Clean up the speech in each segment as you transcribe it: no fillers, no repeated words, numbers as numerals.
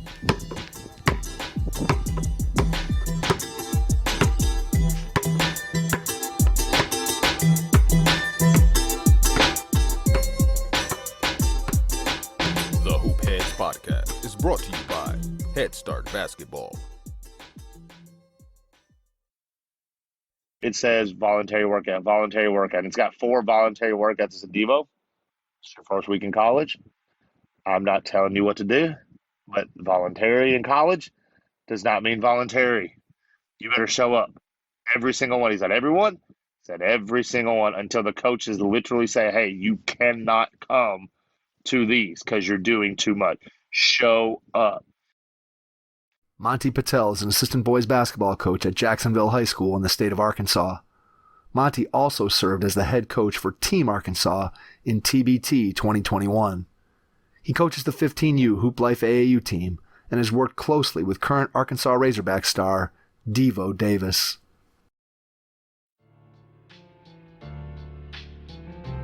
The Hoop Heads Podcast is brought to you by Head Start Basketball. It says voluntary workout. It's got 4 voluntary workouts. It's a Devo. It's your first week in college. I'm not telling you what to do, but voluntary in college does not mean voluntary. You better show up. Every single one. He said everyone? He said every single one until the coaches literally say, hey, you cannot come to these because you're doing too much. Show up. Monty Patel is an assistant boys basketball coach at Jacksonville High School in the state of Arkansas. Monty also served as the head coach for Team Arkansas in TBT 2021. He coaches the 15U Hooplife AAU team and has worked closely with current Arkansas Razorbacks star Devo Davis.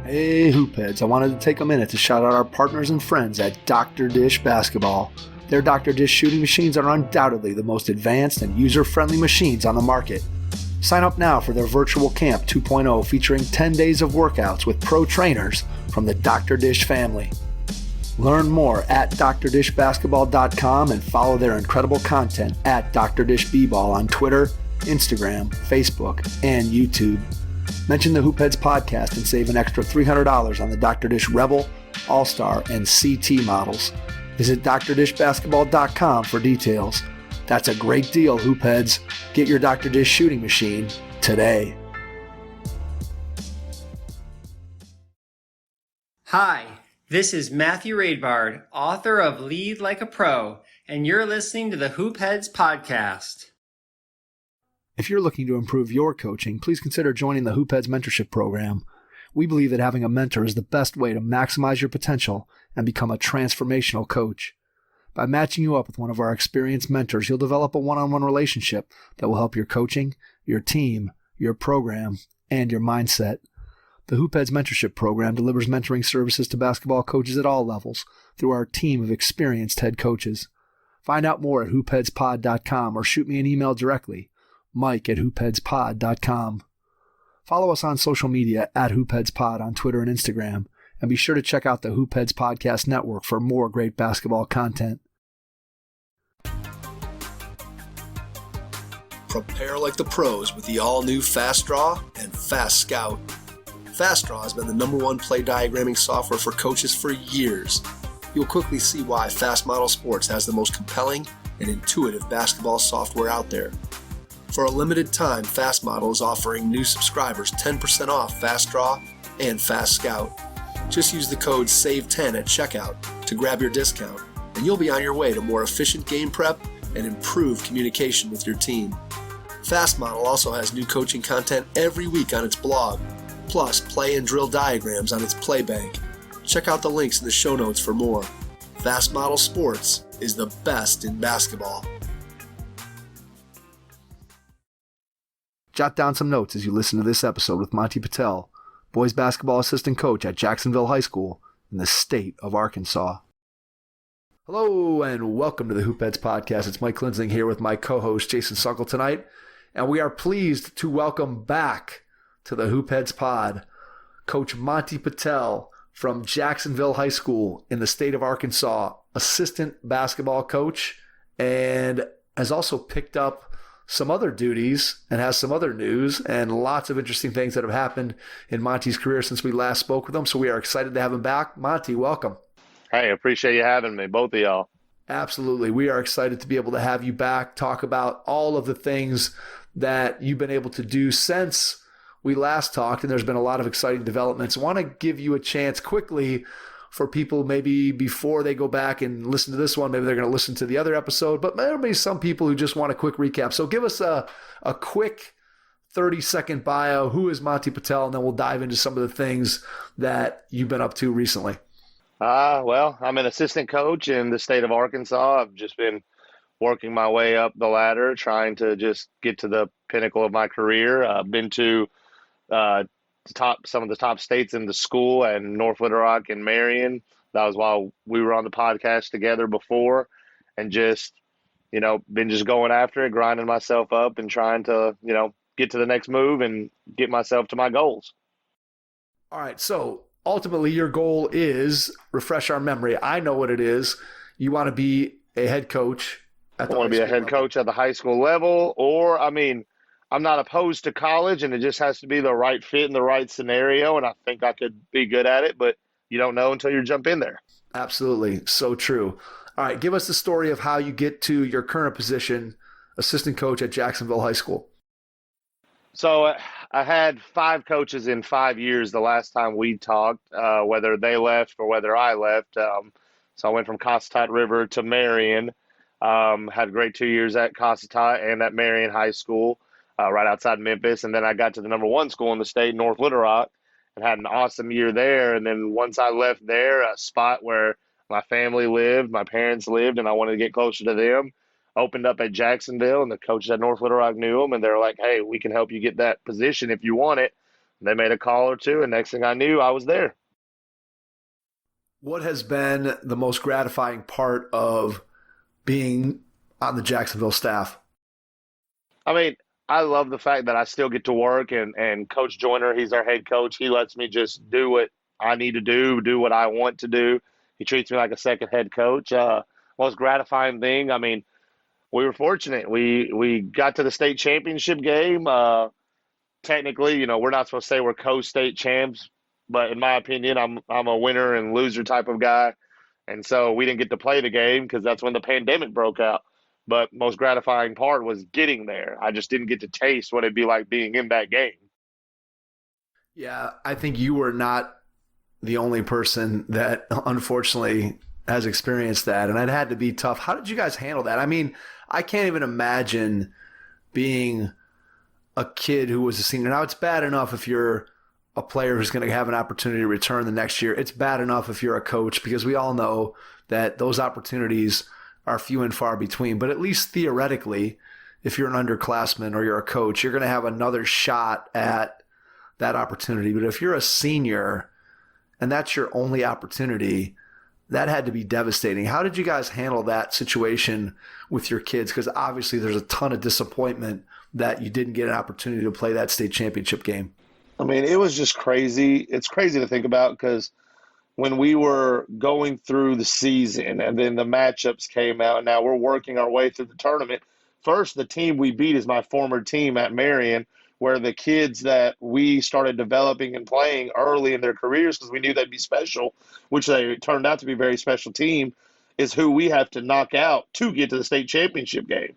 Hey Hoopheads, I wanted to take a minute to shout out our partners and friends at Dr. Dish Basketball. Their Dr. Dish shooting machines are undoubtedly the most advanced and user-friendly machines on the market. Sign up now for their Virtual Camp 2.0 featuring 10 days of workouts with pro trainers from the Dr. Dish family. Learn more at drdishbasketball.com and follow their incredible content at Dr. Dish B-Ball on Twitter, Instagram, Facebook, and YouTube. Mention the Hoopheads podcast and save an extra $300 on the Dr. Dish Rebel, All-Star, and CT models. Visit drdishbasketball.com for details. That's a great deal, Hoopheads. Get your Dr. Dish shooting machine today. Hi, this is Matthew Raidbard, author of Lead Like a Pro, and you're listening to the Hoopheads podcast. If you're looking to improve your coaching, please consider joining the Hoopheads Mentorship Program. We believe that having a mentor is the best way to maximize your potential and become a transformational coach. By matching you up with one of our experienced mentors, you'll develop a one-on-one relationship that will help your coaching, your team, your program, and your mindset. The Hoopheads Mentorship Program delivers mentoring services to basketball coaches at all levels through our team of experienced head coaches. Find out more at hoopheadspod.com or shoot me an email directly, mike@hoopheadspod.com. Follow us on social media at HoopheadsPod on Twitter and Instagram, and be sure to check out the Hoopheads Podcast Network for more great basketball content. Prepare like the pros with the all-new Fast Draw and Fast Scout. Fast Draw has been the #1 play diagramming software for coaches for years. You'll quickly see why Fast Model Sports has the most compelling and intuitive basketball software out there. For a limited time, Fast Model is offering new subscribers 10% off Fast Draw and Fast Scout. Just use the code SAVE10 at checkout to grab your discount, and you'll be on your way to more efficient game prep and improved communication with your team. Fast Model also has new coaching content every week on its blog, plus play and drill diagrams on its Playbank. Check out the links in the show notes for more. Fast Model Sports is the best in basketball. Jot down some notes as you listen to this episode with Monty Patel, boys basketball assistant coach at Jacksonville High School in the state of Arkansas. Hello and welcome to the Hoopheads Podcast. It's Mike Linsing here with my co-host Jason Suckle tonight, and we are pleased to welcome back to the Hoopheads Pod Coach Monty Patel from Jacksonville High School in the state of Arkansas, assistant basketball coach, and has also picked up some other duties and has some other news and lots of interesting things that have happened in Monty's career since we last spoke with him. So we are excited to have him back. Monty, welcome. Hey, appreciate you having me, both of y'all. Absolutely. We are excited to be able to have you back, talk about all of the things that you've been able to do since we last talked, and there's been a lot of exciting developments. I want to give you a chance quickly for people maybe before they go back and listen to this one, maybe they're going to listen to the other episode, but there may be some people who just want a quick recap. So give us a quick 30-second bio. Who is Monty Patel? And then we'll dive into some of the things that you've been up to recently. Well, I'm an assistant coach in the state of Arkansas. I've just been working my way up the ladder, trying to just get to the pinnacle of my career. I've been to some of the top states in the school and North Little Rock and Marion. That was while we were on the podcast together before. and just, been just going after it, grinding myself up and trying to, get to the next move and get myself to my goals. All right. So ultimately, your goal is, refresh our memory. I know what it is. You want to be a head coach at the I want to be a head coach at the high school level, or, I'm not opposed to college, and it just has to be the right fit and the right scenario, and I think I could be good at it, but you don't know until you jump in there. Absolutely. So true. All right. Give us the story of how you get to your current position, assistant coach at Jacksonville High School. So I had 5 coaches in 5 years the last time we talked, whether they left or whether I left. So I went from Cossatot River to Marion, had a great 2 years at Cossatot and at Marion High School, right outside Memphis. And then I got to the number 1 school in the state, North Little Rock, and had an awesome year there. And then once I left there, a spot where my family lived, my parents lived, and I wanted to get closer to them, opened up at Jacksonville, and the coaches at North Little Rock knew them, and they're like, hey, we can help you get that position if you want it. And they made a call or two, and next thing I knew, I was there. What has been the most gratifying part of being on the Jacksonville staff? I love the fact that I still get to work, and Coach Joyner, he's our head coach. He lets me just do what I need to do what I want to do. He treats me like a second head coach. Most gratifying thing, we were fortunate. We got to the state championship game. Technically, we're not supposed to say we're co-state champs, but in my opinion, I'm a winner and loser type of guy. And so we didn't get to play the game because that's when the pandemic broke out. But most gratifying part was getting there. I just didn't get to taste what it'd be like being in that game. Yeah, I think you were not the only person that unfortunately has experienced that, and it had to be tough. How did you guys handle that? I can't even imagine being a kid who was a senior. Now, it's bad enough if you're a player who's going to have an opportunity to return the next year. It's bad enough if you're a coach, because we all know that those opportunities are few and far between. But at least theoretically, if you're an underclassman or you're a coach, you're going to have another shot at that opportunity. But if you're a senior and that's your only opportunity, that had to be devastating. How did you guys handle that situation with your kids? Because obviously there's a ton of disappointment that you didn't get an opportunity to play that state championship game. It was just crazy. It's crazy to think about, because when we were going through the season and then the matchups came out, and now we're working our way through the tournament. First, the team we beat is my former team at Marion, where the kids that we started developing and playing early in their careers, because we knew they'd be special, which they turned out to be a very special team, is who we have to knock out to get to the state championship game.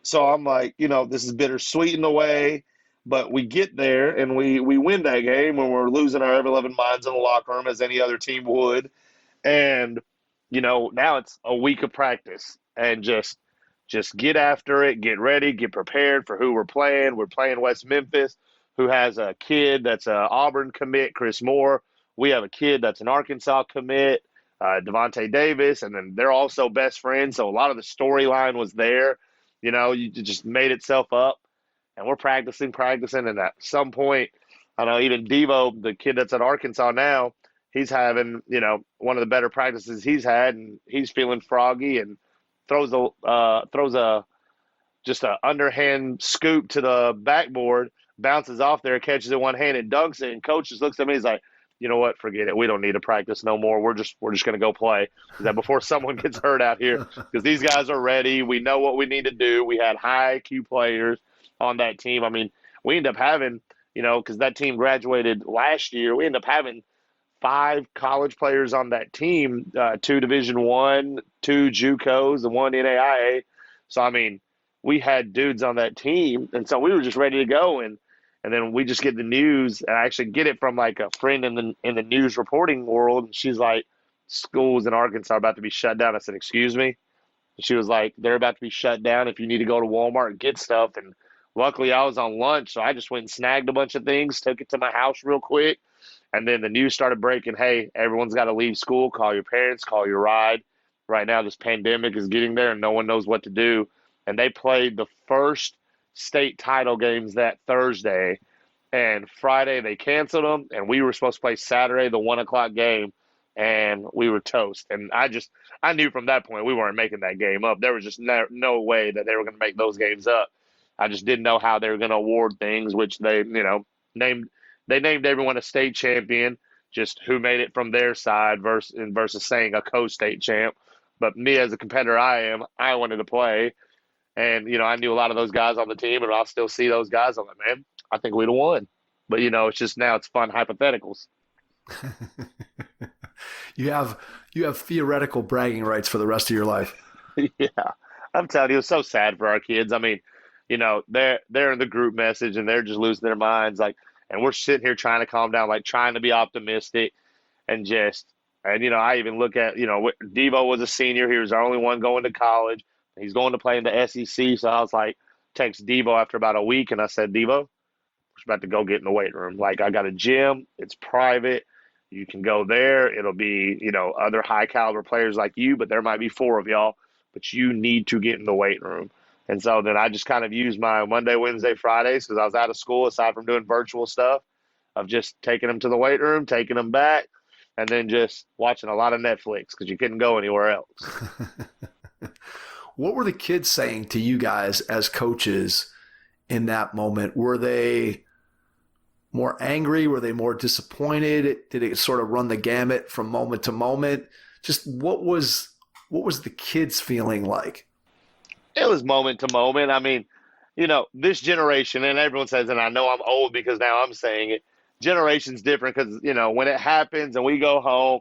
So I'm like, this is bittersweet in a way, but we get there and we win that game when we're losing our ever-loving minds in the locker room, as any other team would. And, now it's a week of practice and just get after it, get ready, get prepared for who we're playing. We're playing West Memphis, who has a kid that's an Auburn commit, Chris Moore. We have a kid that's an Arkansas commit, Devo Davis, and then they're also best friends. So a lot of the storyline was there. You just made itself up. And we're practicing. And at some point, I know even Devo, the kid that's at Arkansas now, he's having, one of the better practices he's had, and he's feeling froggy and throws a underhand scoop to the backboard, bounces off there, catches it one hand and dunks it. And coach just looks at me, he's like, you know what, forget it. We don't need to practice no more. We're just going to go play. That before someone gets hurt out here, because these guys are ready. We know what we need to do. We had high IQ players on that team. We ended up having, because that team graduated last year, we ended up having 5 college players on that team, 2 Division I, 2 JUCOs, and 1 NAIA. So, we had dudes on that team, and so we were just ready to go. And then we just get the news, and I actually get it from like a friend in the news reporting world. And she's like, schools in Arkansas are about to be shut down. I said, excuse me? And she was like, they're about to be shut down if you need to go to Walmart and get stuff. And luckily I was on lunch, so I just went and snagged a bunch of things, took it to my house real quick. And then the news started breaking, hey, everyone's got to leave school. Call your parents, call your ride. Right now this pandemic is getting there and no one knows what to do. And they played the first state title games that Thursday, and Friday they canceled them, and we were supposed to play Saturday, the 1 o'clock game. and we were toast. And I knew from that point we weren't making that game up. There was just no way that they were going to make those games up. I just didn't know how they were going to award things, which they, named everyone a state champion, just who made it from their side versus saying a co-state champ. But me as a competitor I wanted to play. And, I knew a lot of those guys on the team, and I'll still see those guys. I'm like, man, I think we'd have won. But, it's just now it's fun hypotheticals. You have theoretical bragging rights for the rest of your life. Yeah. I'm telling you, it's so sad for our kids. I mean, they're in the group message and they're just losing their minds. And we're sitting here trying to calm down, trying to be optimistic and I even look at, Devo was a senior. He was our only one going to college. He's going to play in the SEC. So I was text Devo after about a week. And I said, Devo, we're about to go get in the weight room. I got a gym. It's private. You can go there. It'll be, other high caliber players like you, but there might be 4 of y'all, but you need to get in the weight room. And so then I just kind of used my Monday, Wednesday, Fridays, because I was out of school, aside from doing virtual stuff, of just taking them to the weight room, taking them back, and then just watching a lot of Netflix because you couldn't go anywhere else. What were the kids saying to you guys as coaches in that moment? Were they more angry? Were they more disappointed? Did it sort of run the gamut from moment to moment? Just what was the kids feeling like? It was moment to moment. I mean, this generation, and everyone says, and I know I'm old because now I'm saying it, generation's different because, when it happens and we go home,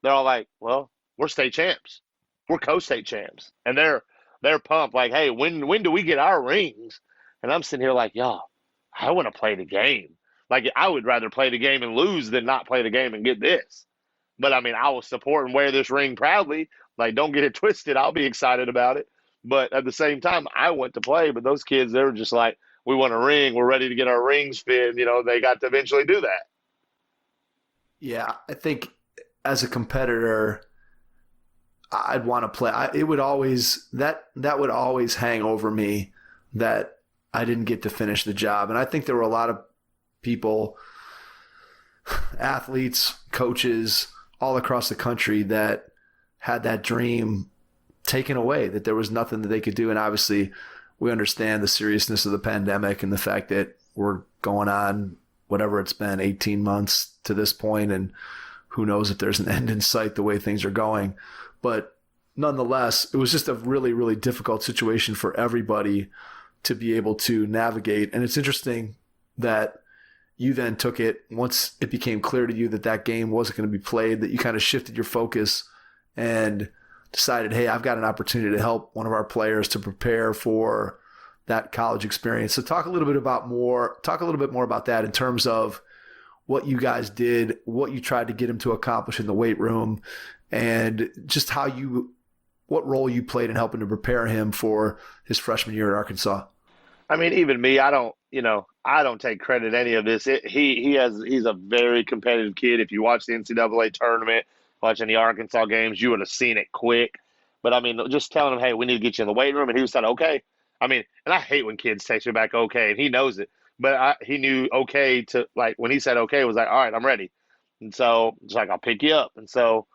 they're all like, well, we're state champs. We're co-state champs. And they're pumped hey, when do we get our rings? And I'm sitting here y'all, I want to play the game. I would rather play the game and lose than not play the game and get this. But, I mean, I will support and wear this ring proudly. Don't get it twisted. I'll be excited about it. But at the same time, I want to play. But those kids, they were just we want a ring. We're ready to get our rings fit. They got to eventually do that. Yeah, I think as a competitor, I'd want to play. It would always that would always hang over me that I didn't get to finish the job. And I think there were a lot of people, athletes, coaches all across the country that had that dream taken away, that there was nothing that they could do. And obviously we understand the seriousness of the pandemic and the fact that we're going on whatever it's been, 18 months to this point, and who knows if there's an end in sight the way things are going. But nonetheless, it was just a really, really difficult situation for everybody to be able to navigate. And it's interesting that you then took it, once it became clear to you that that game wasn't going to be played, that you kind of shifted your focus and decided, hey, I've got an opportunity to help one of our players to prepare for that college experience. So talk a little bit more about that in terms of what you guys did, what you tried to get him to accomplish in the weight room, and just what role you played in helping to prepare him for his freshman year at Arkansas. I mean, even me, I don't take credit any of this. He's a very competitive kid. If you watch the NCAA tournament, watching the Arkansas games, you would have seen it quick. But I mean, just telling him, hey, we need to get you in the weight room, and he said, okay. I mean, and I hate when kids text me back, okay, and he knows it. But he knew okay to, when he said okay, it was all right, I'm ready. And so it's I'll pick you up. And so,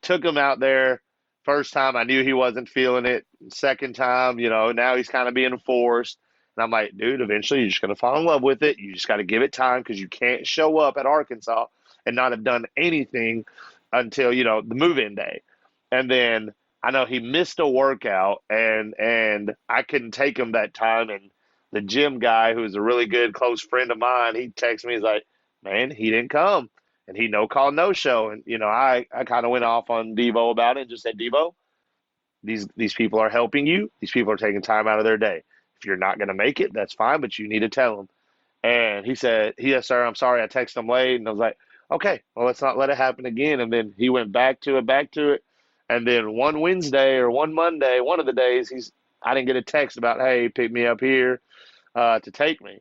took him out there. First time, I knew he wasn't feeling it. Second time, now he's kind of being forced. And I'm like, dude, eventually you're just going to fall in love with it. You just got to give it time because you can't show up at Arkansas and not have done anything until, the move-in day. And then I know he missed a workout and I couldn't take him that time. And the gym guy, who's a really good close friend of mine, he texted me, he's like, man, he didn't come. And he no call, no show. And, I kind of went off on Devo about it and just said, Devo, these people are helping you. These people are taking time out of their day. If you're not going to make it, that's fine, but you need to tell them. And he said, yes, sir, I'm sorry. I texted him late. And I was like, okay, well, let's not let it happen again. And then he went back to it. And then one Wednesday or one Monday, one of the days, I didn't get a text about, hey, pick me up here to take me.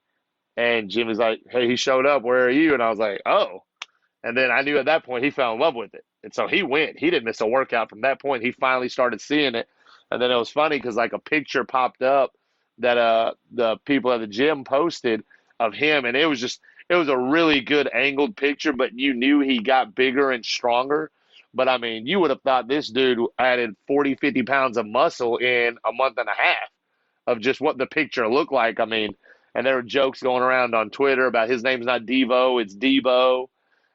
And Jim was like, hey, he showed up. Where are you? And I was like, oh. And then I knew at that point he fell in love with it. And so he went. He didn't miss a workout from that point. He finally started seeing it. And then it was funny because a picture popped up that the people at the gym posted of him. And it was a really good angled picture, but you knew he got bigger and stronger. But, I mean, you would have thought this dude added 40, 50 pounds of muscle in a month and a half of just what the picture looked like. I mean, and there were jokes going around on Twitter about his name's not Devo, it's Devo,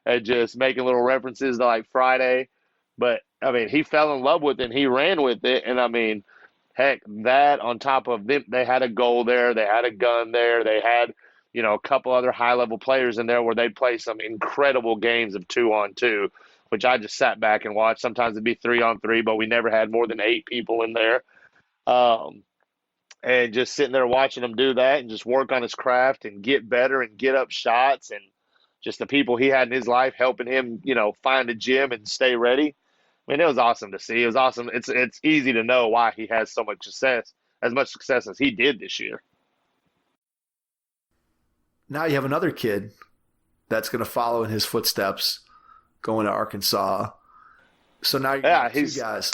and just making little references to, like, Friday. But, I mean, he fell in love with it and he ran with it. And, I mean, heck, that on top of them, they had a goal there, they had a gun there, they had, a couple other high-level players in there where they'd play some incredible games of 2-on-2, which I just sat back and watched. Sometimes it'd be 3-on-3, but we never had more than 8 people in there. And just sitting there watching him do that and just work on his craft and get better and get up shots, and just the people he had in his life helping him, find a gym and stay ready. I mean, it was awesome to see. It was awesome. It's easy to know why he has so much success, as much success as he did this year. Now you have another kid that's going to follow in his footsteps, going to Arkansas. So now you got 2 guys.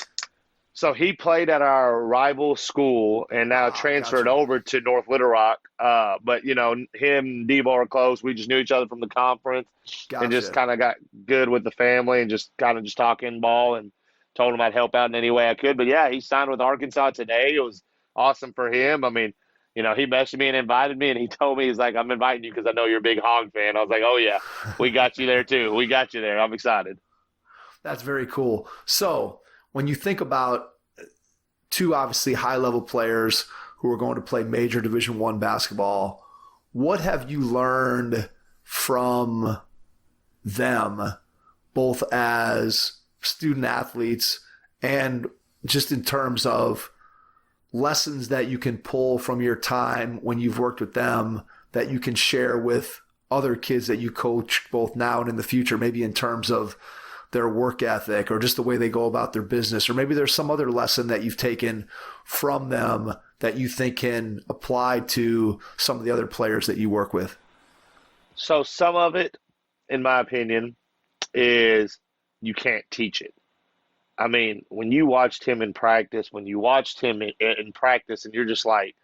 So he played at our rival school and now transferred over to North Little Rock. But, him and Devo are close. We just knew each other from the conference and just kind of got good with the family and just kind of just talking ball and told him I'd help out in any way I could. But, yeah, he signed with Arkansas today. It was awesome for him. I mean, he messaged me and invited me, and he told me, he's like, I'm inviting you because I know you're a big Hog fan. I was like, oh, yeah, we got you there too. We got you there. I'm excited. That's very cool. So when you think about 2 obviously high-level players who are going to play major Division I basketball, what have you learned from them, both as student athletes and just in terms of lessons that you can pull from your time when you've worked with them that you can share with other kids that you coach both now and in the future, maybe in terms of their work ethic or just the way they go about their business, or maybe there's some other lesson that you've taken from them that you think can apply to some of the other players that you work with? So some of it, in my opinion, is you can't teach it. I mean, when you watched him in practice, and you're just like,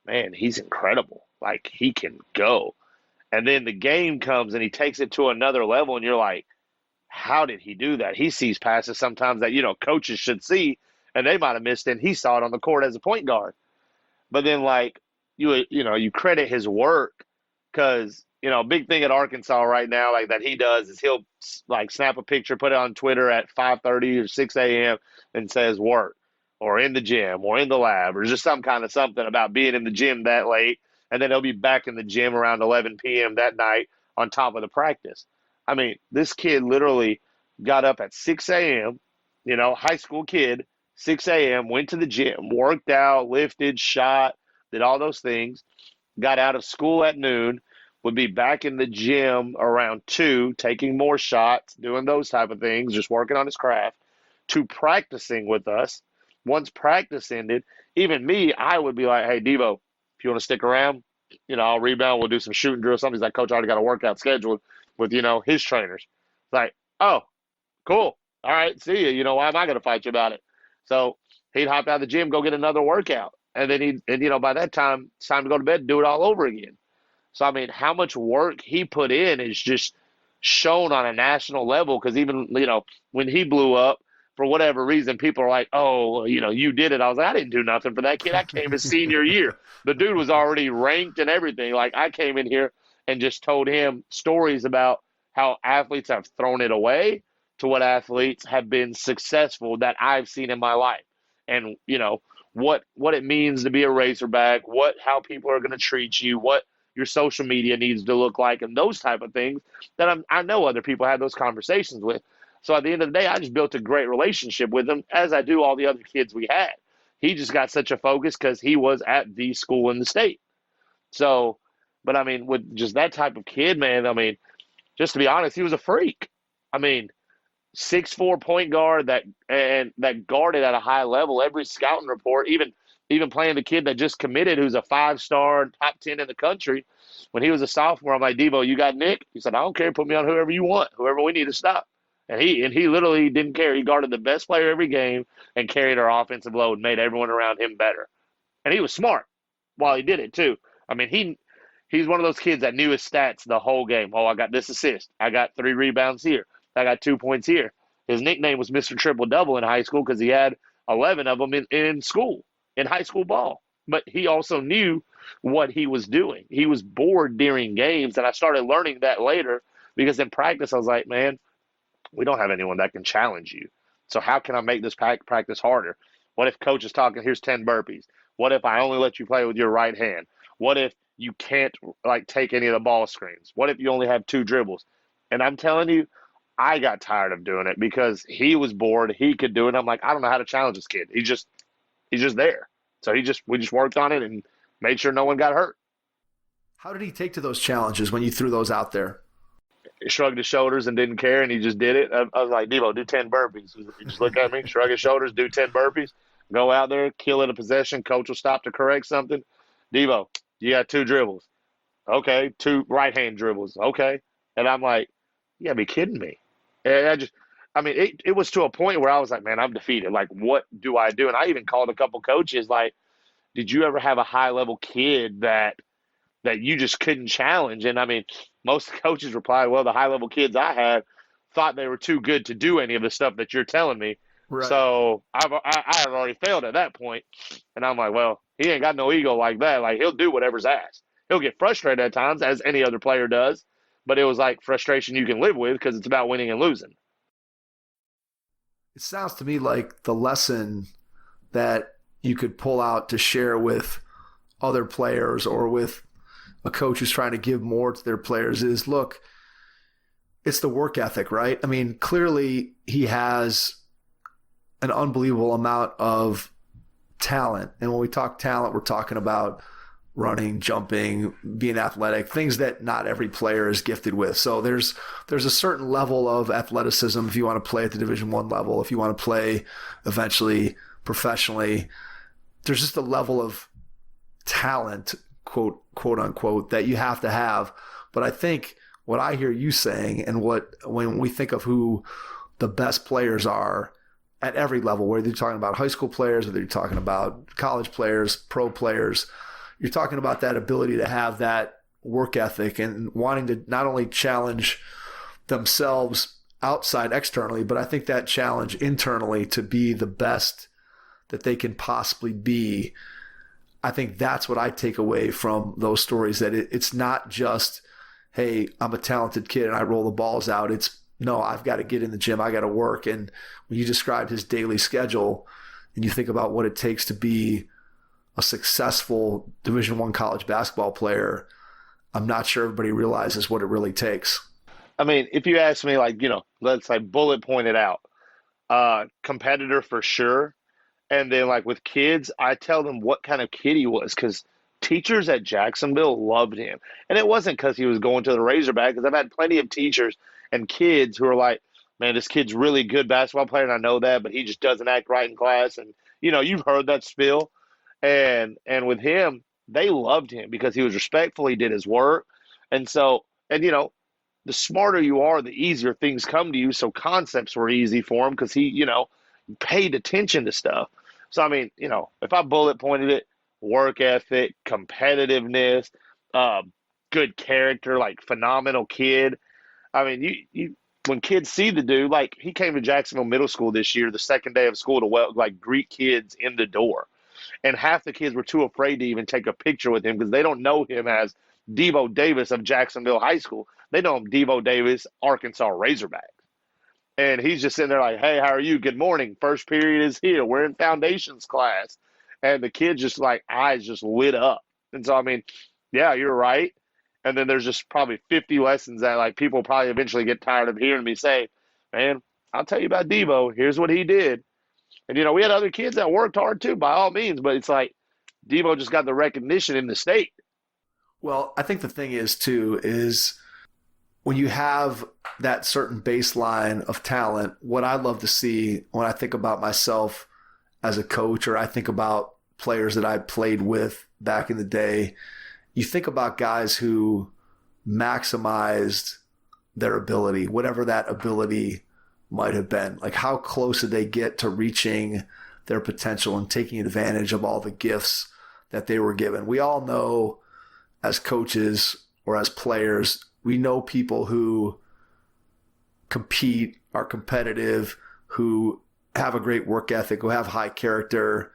man, he's incredible. Like, he can go. And then the game comes and he takes it to another level, and you're like, how did he do that? He sees passes sometimes that, coaches should see, and they might have missed it, and he saw it on the court as a point guard. But then, like, you credit his work because, a big thing at Arkansas right now, like, that he does is he'll, like, snap a picture, put it on Twitter at 5:30 or 6 a.m. and says work, or in the gym, or in the lab, or just some kind of something about being in the gym that late, and then he'll be back in the gym around 11 p.m. that night on top of the practice. I mean, this kid literally got up at 6 a.m., high school kid, 6 a.m., went to the gym, worked out, lifted, shot, did all those things, got out of school at noon, would be back in the gym around 2, taking more shots, doing those type of things, just working on his craft, to practicing with us. Once practice ended, even me, I would be like, hey, Devo, if you want to stick around, I'll rebound, we'll do some shooting drill. Somebody's like, Coach, I already got a workout scheduled with, his trainers. Like, oh, cool. All right, see you. Why am I going to fight you about it? So he'd hop out of the gym, go get another workout. And then by that time, it's time to go to bed and do it all over again. So, I mean, how much work he put in is just shown on a national level because even, when he blew up, for whatever reason, people are like, oh, you did it. I was like, I didn't do nothing for that kid. I came his senior year. The dude was already ranked and everything. Like, I came in here and just told him stories about how athletes have thrown it away to what athletes have been successful that I've seen in my life. And, what it means to be a Razorback, how people are going to treat you, what your social media needs to look like, and those type of things that I know other people have those conversations with. So at the end of the day, I just built a great relationship with him, as I do all the other kids we had. He just got such a focus because he was at the school in the state. So, but I mean, with just that type of kid, man, I mean, just to be honest, he was a freak. I mean, 6'4" point guard that guarded at a high level. Every scouting report, even playing the kid that just committed, who's a 5-star, top 10 in the country. When he was a sophomore, I'm like, Devo, you got Nick? He said, I don't care. Put me on whoever you want, whoever we need to stop. And he literally didn't care. He guarded the best player every game and carried our offensive load and made everyone around him better. And he was smart while he did it too. I mean, he's one of those kids that knew his stats the whole game. Oh, I got this assist. I got 3 rebounds here. I got 2 points here. His nickname was Mr. Triple Double in high school because he had 11 of them in school, in high school ball. But he also knew what he was doing. He was bored during games, and I started learning that later because in practice I was like, man, we don't have anyone that can challenge you. So how can I make this practice harder? What if coach is talking, here's 10 burpees? What if I only let you play with your right hand? What if you can't take any of the ball screens? What if you only have 2 dribbles? And I'm telling you, I got tired of doing it because he was bored. He could do it. I'm like, I don't know how to challenge this kid. He's just there. So we just worked on it and made sure no one got hurt. How did he take to those challenges when you threw those out there? He shrugged his shoulders and didn't care, and he just did it. I was like, Devo, do 10 burpees. He just looked at me, shrug his shoulders, do 10 burpees, go out there, kill it a possession. Coach will stop to correct something. Devo, you got 2 dribbles. Okay, 2 right-hand dribbles. Okay. And I'm like, you gotta be kidding me. And it was to a point where I was like, man, I'm defeated. Like, what do I do? And I even called a couple coaches, like, did you ever have a high-level kid that you just couldn't challenge? And, most coaches replied, well, the high-level kids I had thought they were too good to do any of the stuff that you're telling me. Right. So I have already failed at that point. And I'm like, well, he ain't got no ego like that. Like, he'll do whatever's asked. He'll get frustrated at times, as any other player does. But it was like frustration you can live with because it's about winning and losing. It sounds to me like the lesson that you could pull out to share with other players or with a coach who's trying to give more to their players is, look, it's the work ethic, right? Clearly he has an unbelievable amount of talent. And when we talk talent, we're talking about running, jumping, being athletic, things that not every player is gifted with. So there's a certain level of athleticism if you want to play at the Division I level, if you want to play eventually professionally. There's just a level of talent, quote unquote, that you have to have. But I think what I hear you saying, and when we think of who the best players are at every level, whether you're talking about high school players, whether you're talking about college players, pro players, you're talking about that ability to have that work ethic and wanting to not only challenge themselves outside externally, but I think that challenge internally to be the best that they can possibly be. I think that's what I take away from those stories, that it's not just, hey, I'm a talented kid and I roll the balls out. It's, no, I've got to get in the gym. I got to work. And when you described his daily schedule and you think about what it takes to be a successful Division I college basketball player, I'm not sure everybody realizes what it really takes. If you ask me, let's say bullet pointed out, competitor for sure. And then with kids, I tell them what kind of kid he was because teachers at Jacksonville loved him. And it wasn't because he was going to the Razorbacks, because I've had plenty of teachers and kids who are like, man, this kid's really good basketball player, and I know that, but he just doesn't act right in class. And, you've heard that spill. And with him, they loved him because he was respectful. He did his work. And so, the smarter you are, the easier things come to you. So concepts were easy for him because he, paid attention to stuff. So, if I bullet pointed it, work ethic, competitiveness, good character, phenomenal kid. When kids see the dude, he came to Jacksonville Middle School this year, the second day of school, to greet kids in the door. And half the kids were too afraid to even take a picture with him because they don't know him as Devo Davis of Jacksonville High School. They know him Devo Davis, Arkansas Razorbacks. And he's just sitting there like, hey, how are you? Good morning. First period is here. We're in foundations class. And the kids just eyes just lit up. And so, yeah, you're right. And then there's just probably 50 lessons that people probably eventually get tired of hearing me say, man, I'll tell you about Devo. Here's what he did. And, we had other kids that worked hard too, by all means. But it's Devo just got the recognition in the state. Well, I think the thing is when you have that certain baseline of talent, what I love to see when I think about myself as a coach, or I think about players that I played with back in the day, you think about guys who maximized their ability, whatever that ability might have been. How close did they get to reaching their potential and taking advantage of all the gifts that they were given? We all know as coaches or as players, we know people who compete are competitive, who have a great work ethic, who have high character.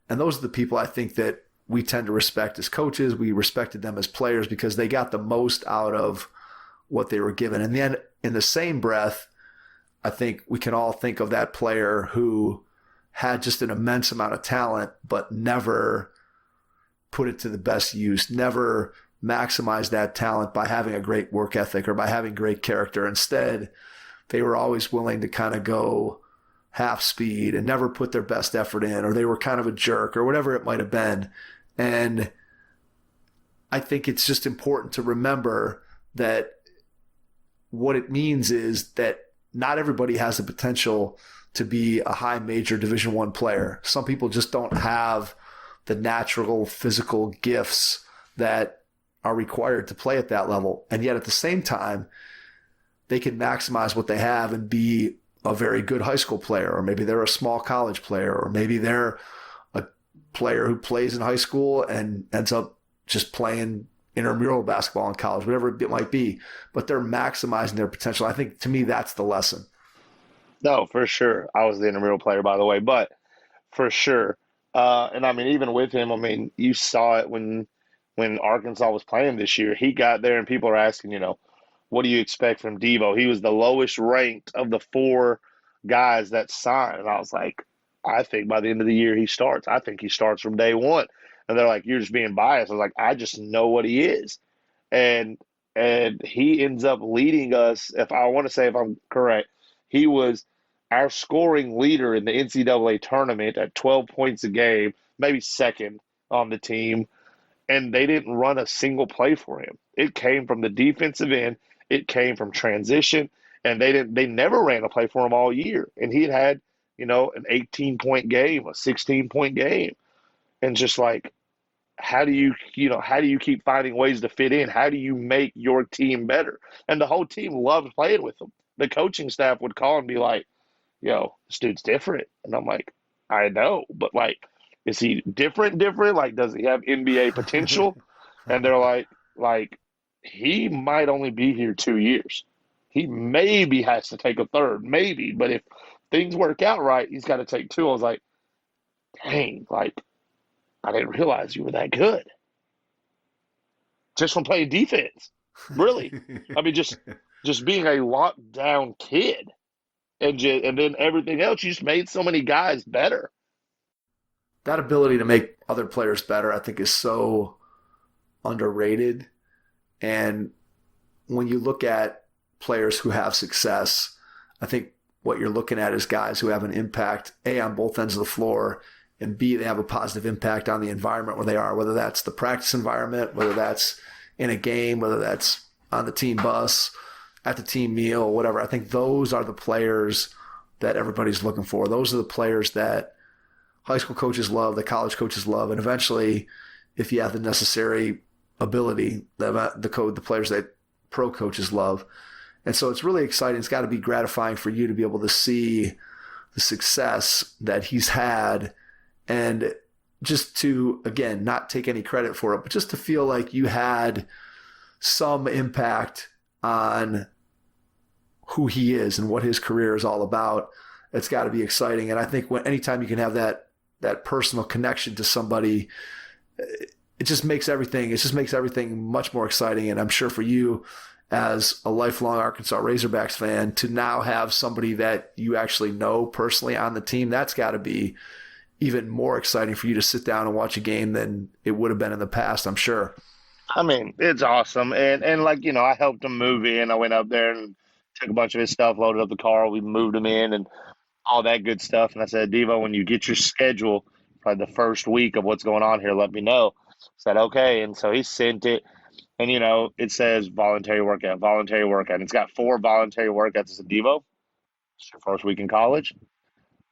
And those are the people I think that we tend to respect as coaches. We respected them as players because they got the most out of what they were given. And then in the same breath, I think we can all think of that player who had just an immense amount of talent, but never put it to the best use, never maximized that talent by having a great work ethic or by having great character. Instead, they were always willing to kind of go half speed and never put their best effort in, or they were kind of a jerk or whatever it might have been. And I think it's just important to remember that what it means is that not everybody has the potential to be a high major Division I player. Some people just don't have the natural physical gifts that are required to play at that level. And yet at the same time, they can maximize what they have and be a very good high school player, or maybe they're a small college player, or maybe they're a player who plays in high school and ends up just playing intramural basketball in college, whatever it might be. But they're maximizing their potential. I think, to me, that's the lesson. No, for sure. I was the intramural player, by the way, but for sure. And I mean, even with him, I mean, you saw it when Arkansas was playing this year. He got there and people are asking, what do you expect from Devo? He was the lowest ranked of the 4 guys that signed. And I was like, I think by the end of the year he starts. I think he starts from day one. And they're like, you're just being biased. I was like, I just know what he is. And he ends up leading us, if I'm correct, he was our scoring leader in the NCAA tournament at 12 points a game, maybe second on the team. And they didn't run a single play for him. It came from the defensive end. It came from transition, and they never ran a play for him all year. And he had, an 18-point game, a 16-point game. And just like, how do you keep finding ways to fit in? How do you make your team better? And the whole team loved playing with him. The coaching staff would call and be like, this dude's different. And I'm like, I know, but like, is he different? Like, does he have NBA potential? And they're like, he might only be here 2 years. He maybe has to take a third, maybe. But if things work out right, he's got to take 2. I was like, dang, like, I didn't realize you were that good. Just from playing defense, really. I mean, just being a locked down kid, and then everything else, you just made so many guys better. That ability to make other players better, I think, is so underrated. And when you look at players who have success, I think what you're looking at is guys who have an impact, A, on both ends of the floor, and B, they have a positive impact on the environment where they are, whether that's the practice environment, whether that's in a game, whether that's on the team bus, at the team meal, whatever. I think those are the players that everybody's looking for. Those are the players that high school coaches love, that college coaches love, and eventually, if you have the necessary ability, the players that pro coaches love. And so it's really exciting. It's got to be gratifying for you to be able to see the success that he's had, and just to, again, not take any credit for it, but just to feel like you had some impact on who he is and what his career is all about. It's got to be exciting. And I think anytime you can have that personal connection to somebody, it just makes everything much more exciting. And I'm sure for you, as a lifelong Arkansas Razorbacks fan, to now have somebody that you actually know personally on the team, that's got to be even more exciting for you to sit down and watch a game than it would have been in the past, I'm sure. I mean, it's awesome. And like, I helped him move in. I went up there and took a bunch of his stuff, loaded up the car. We moved him in and all that good stuff. And I said, Devo, when you get your schedule, probably the first week of what's going on here, let me know. I said, okay. And so he sent it. And, it says voluntary workout. And it's got 4 voluntary workouts. It's a Devo. It's your first week in college.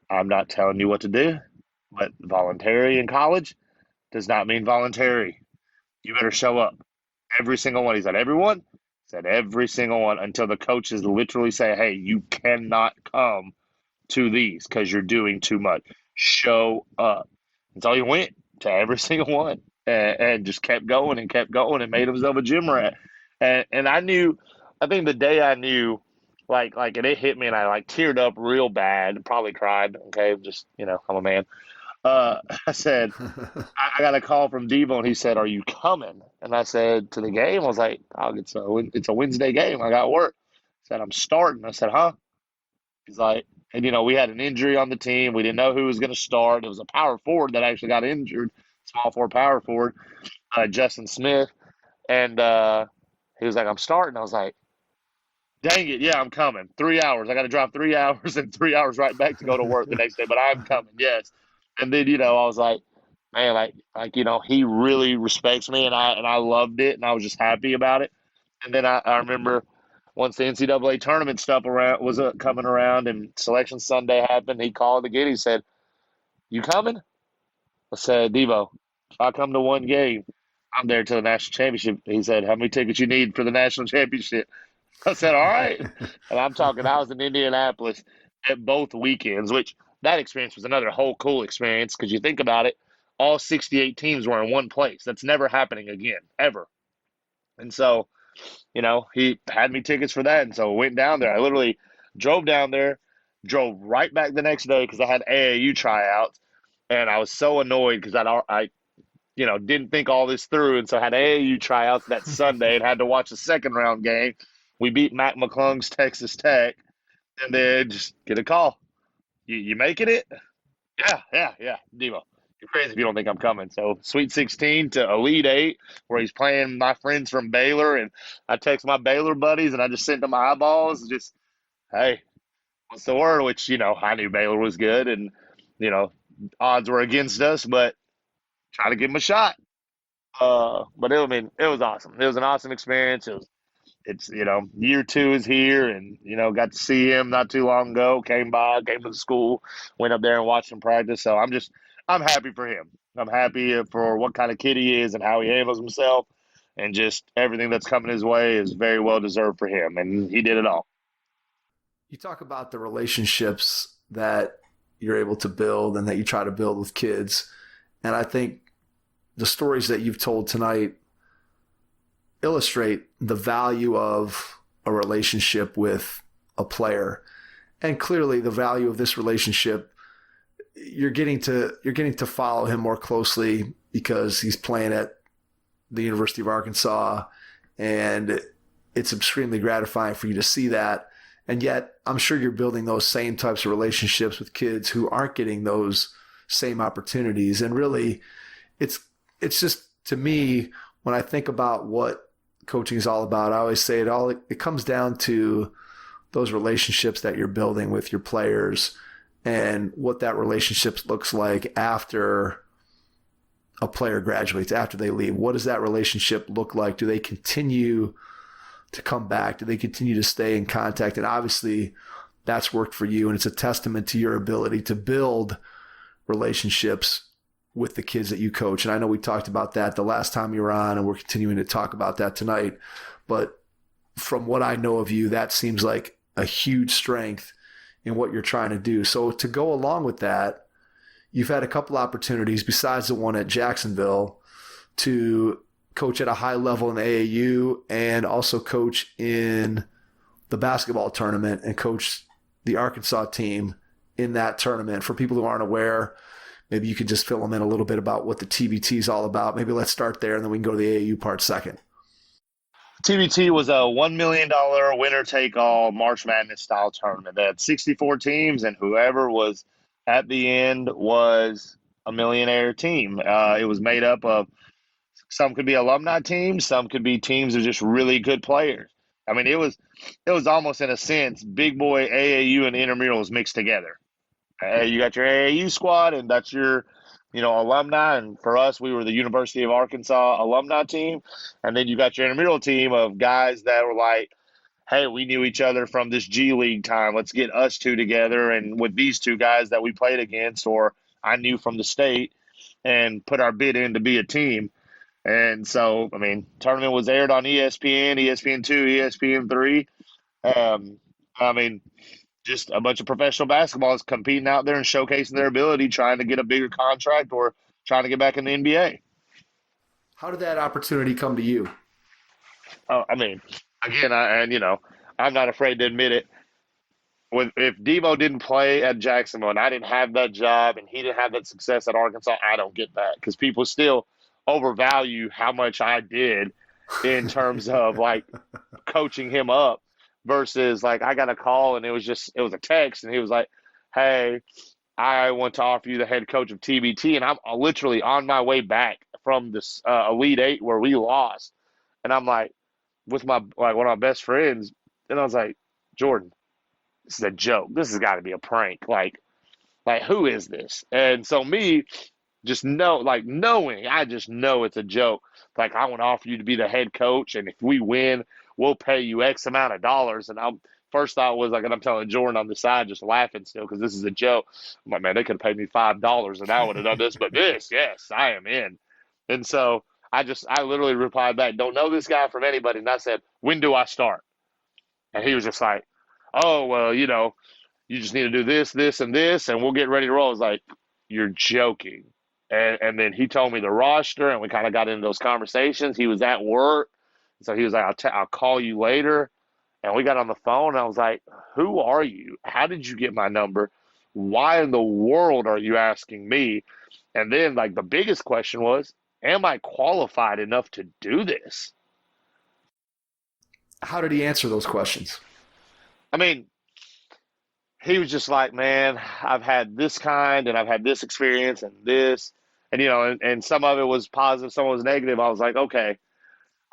I'm not telling you what to do, but voluntary in college does not mean voluntary. You better show up. Every single one. He said, everyone? He said, every single one, until the coaches literally say, hey, you cannot come to these because you're doing too much. Show up. And so he went to every single one and just kept going and made himself a gym rat. And I think the day I knew and it hit me, and I like teared up real bad, probably cried. Okay, just I'm a man. I said, I got a call from Devo, and he said, "Are you coming?" And I said, "To the game?" I was like, "Oh, it's a Wednesday game. I got work." He said, "I'm starting." I said, "Huh?" He's like, and we had an injury on the team. We didn't know who was going to start. It was a power forward that actually got injured, small forward, power forward, Justin Smith, and he was like, "I'm starting." I was like, "Dang it, yeah, I'm coming. 3 hours. I got to drive 3 hours and 3 hours right back to go to work the next day, but I'm coming, yes." And then I was like, man, he really respects me, and I loved it, and I was just happy about it. And then I remember once the NCAA tournament stuff was coming around, and Selection Sunday happened, he called again. He said, "You coming?" I said, "Devo, if I come to one game, I'm there to the national championship." He said, "How many tickets you need for the national championship?" I said, "All right." And I was in Indianapolis at both weekends, which that experience was another whole cool experience because you think about it, all 68 teams were in one place. That's never happening again, ever. And so, he had me tickets for that. And so I went down there. I literally drove down there, drove right back the next day because I had AAU tryouts. And I was so annoyed because I didn't think all this through. And so I had AAU tryouts that Sunday and had to watch a second round game. We beat Mac McClung's Texas Tech, and then just get a call. You making it? Yeah. Devo, you're crazy if you don't think I'm coming. So Sweet 16 to Elite 8, where he's playing my friends from Baylor, and I text my Baylor buddies, and I just sent them eyeballs, just, hey, what's the word? Which, I knew Baylor was good, and, odds were against us, but try to give them a shot. But it was awesome. It was an awesome experience. It's year two is here, and got to see him not too long ago. Came to the school, went up there and watched him practice. So I'm happy for him. I'm happy for what kind of kid he is and how he handles himself, and just everything that's coming his way is very well deserved for him, and he did it all. You talk about the relationships that you're able to build and that you try to build with kids, and I think the stories that you've told tonight illustrate the value of a relationship with a player. And clearly the value of this relationship, you're getting to follow him more closely because he's playing at the University of Arkansas, and it's extremely gratifying for you to see that. And yet I'm sure you're building those same types of relationships with kids who aren't getting those same opportunities. And really it's just, to me, when I think about what coaching is all about, I always say it comes down to those relationships that you're building with your players and what that relationship looks like after a player graduates, after they leave. What does that relationship look like? Do they continue to come back? Do they continue to stay in contact? And obviously that's worked for you, and it's a testament to your ability to build relationships with the kids that you coach. And I know we talked about that the last time you were on, and we're continuing to talk about that tonight. But from what I know of you, that seems like a huge strength in what you're trying to do. So to go along with that, you've had a couple opportunities besides the one at Jacksonville to coach at a high level in the AAU and also coach in the basketball tournament and coach the Arkansas team in that tournament. For people who aren't aware, maybe you could just fill them in a little bit about what the TBT is all about. Maybe let's start there, and then we can go to the AAU part second. TBT was a $1 million winner-take-all March Madness style tournament. They had 64 teams, and whoever was at the end was a millionaire team. It was made up of, some could be alumni teams, some could be teams of just really good players. I mean, it was almost, in a sense, big boy AAU and intramurals mixed together. You got your AAU squad, and that's your, alumni. And for us, we were the University of Arkansas alumni team. And then you got your intramural team of guys that were like, hey, we knew each other from this G League time. Let's get us two together. And with these two guys that we played against, or I knew from the state, and put our bid in to be a team. And so, I mean, tournament was aired on ESPN, ESPN2, ESPN3. I mean, just a bunch of professional basketballs competing out there and showcasing their ability, trying to get a bigger contract or trying to get back in the NBA. How did that opportunity come to you? I mean, again, I'm not afraid to admit it. if Devo didn't play at Jacksonville and I didn't have that job and he didn't have that success at Arkansas, I don't get that because people still overvalue how much I did in terms of like coaching him up versus like I got a call and it was a text and he was like, "Hey, I want to offer you the head coach of TBT," and I'm literally on my way back from this Elite Eight where we lost, and I'm like with my like one of my best friends, and I was like, "Jordan, this is a joke. This has got to be a prank. Like who is this?" And so me just knowing, I just know it's a joke. Like I want to offer you to be the head coach, and if we win, we'll pay you X amount of dollars. And I'm first thought was like, and I'm telling Jordan on the side, just laughing still because this is a joke. I'm like, man, they could have paid me $5 and I would have done this, but this, yes, I am in. And so I literally replied back, "Don't know this guy from anybody," and I said, "When do I start?" And he was just like, "Oh, well, you just need to do this, this, and this, and we'll get ready to roll." I was like, "You're joking." And then he told me the roster, and we kind of got into those conversations. He was at work, so he was like, I'll call you later. And we got on the phone, and I was like, "Who are you? How did you get my number? Why in the world are you asking me?" And then, like, the biggest question was, am I qualified enough to do this? How did he answer those questions? I mean, he was just like, "Man, I've had this kind and I've had this experience and this." And, and some of it was positive, some of it was negative. I was like, okay.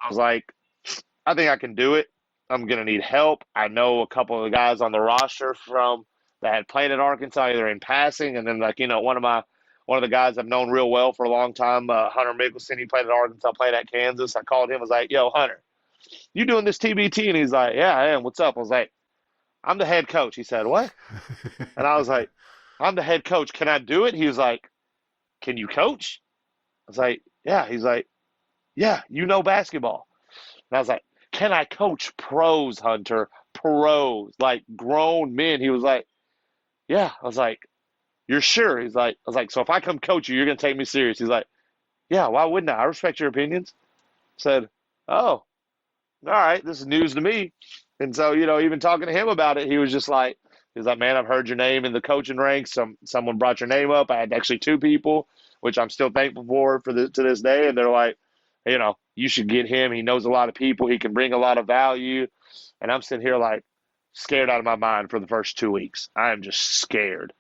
I was like, I think I can do it. I'm going to need help. I know a couple of the guys on the roster that had played at Arkansas, either in passing. And then one of the guys I've known real well for a long time, Hunter Mickelson, he played at Arkansas, played at Kansas. I called him, I was like, "Yo, Hunter, you doing this TBT?" And he's like, "Yeah, I am. What's up?" I was like, "I'm the head coach." He said, "What?" And I was like, "I'm the head coach. Can I do it?" He was like, "Can you coach?" I was like, "Yeah." He's like, "Yeah, you know basketball." And I was like, "Can I coach pros, Hunter? Pros, like grown men?" He was like, "Yeah." I was like, "You're sure?" I was like, "So if I come coach you, you're going to take me serious?" He's like, "Yeah, why wouldn't I? I respect your opinions." I said, "Oh, all right, this is news to me." And so, even talking to him about it, he was like, "Man, I've heard your name in the coaching ranks. Someone brought your name up. I had actually two people, which I'm still thankful to this day." And they're like, "You should get him. He knows a lot of people. He can bring a lot of value." And I'm sitting here like scared out of my mind for the first 2 weeks. I am just scared.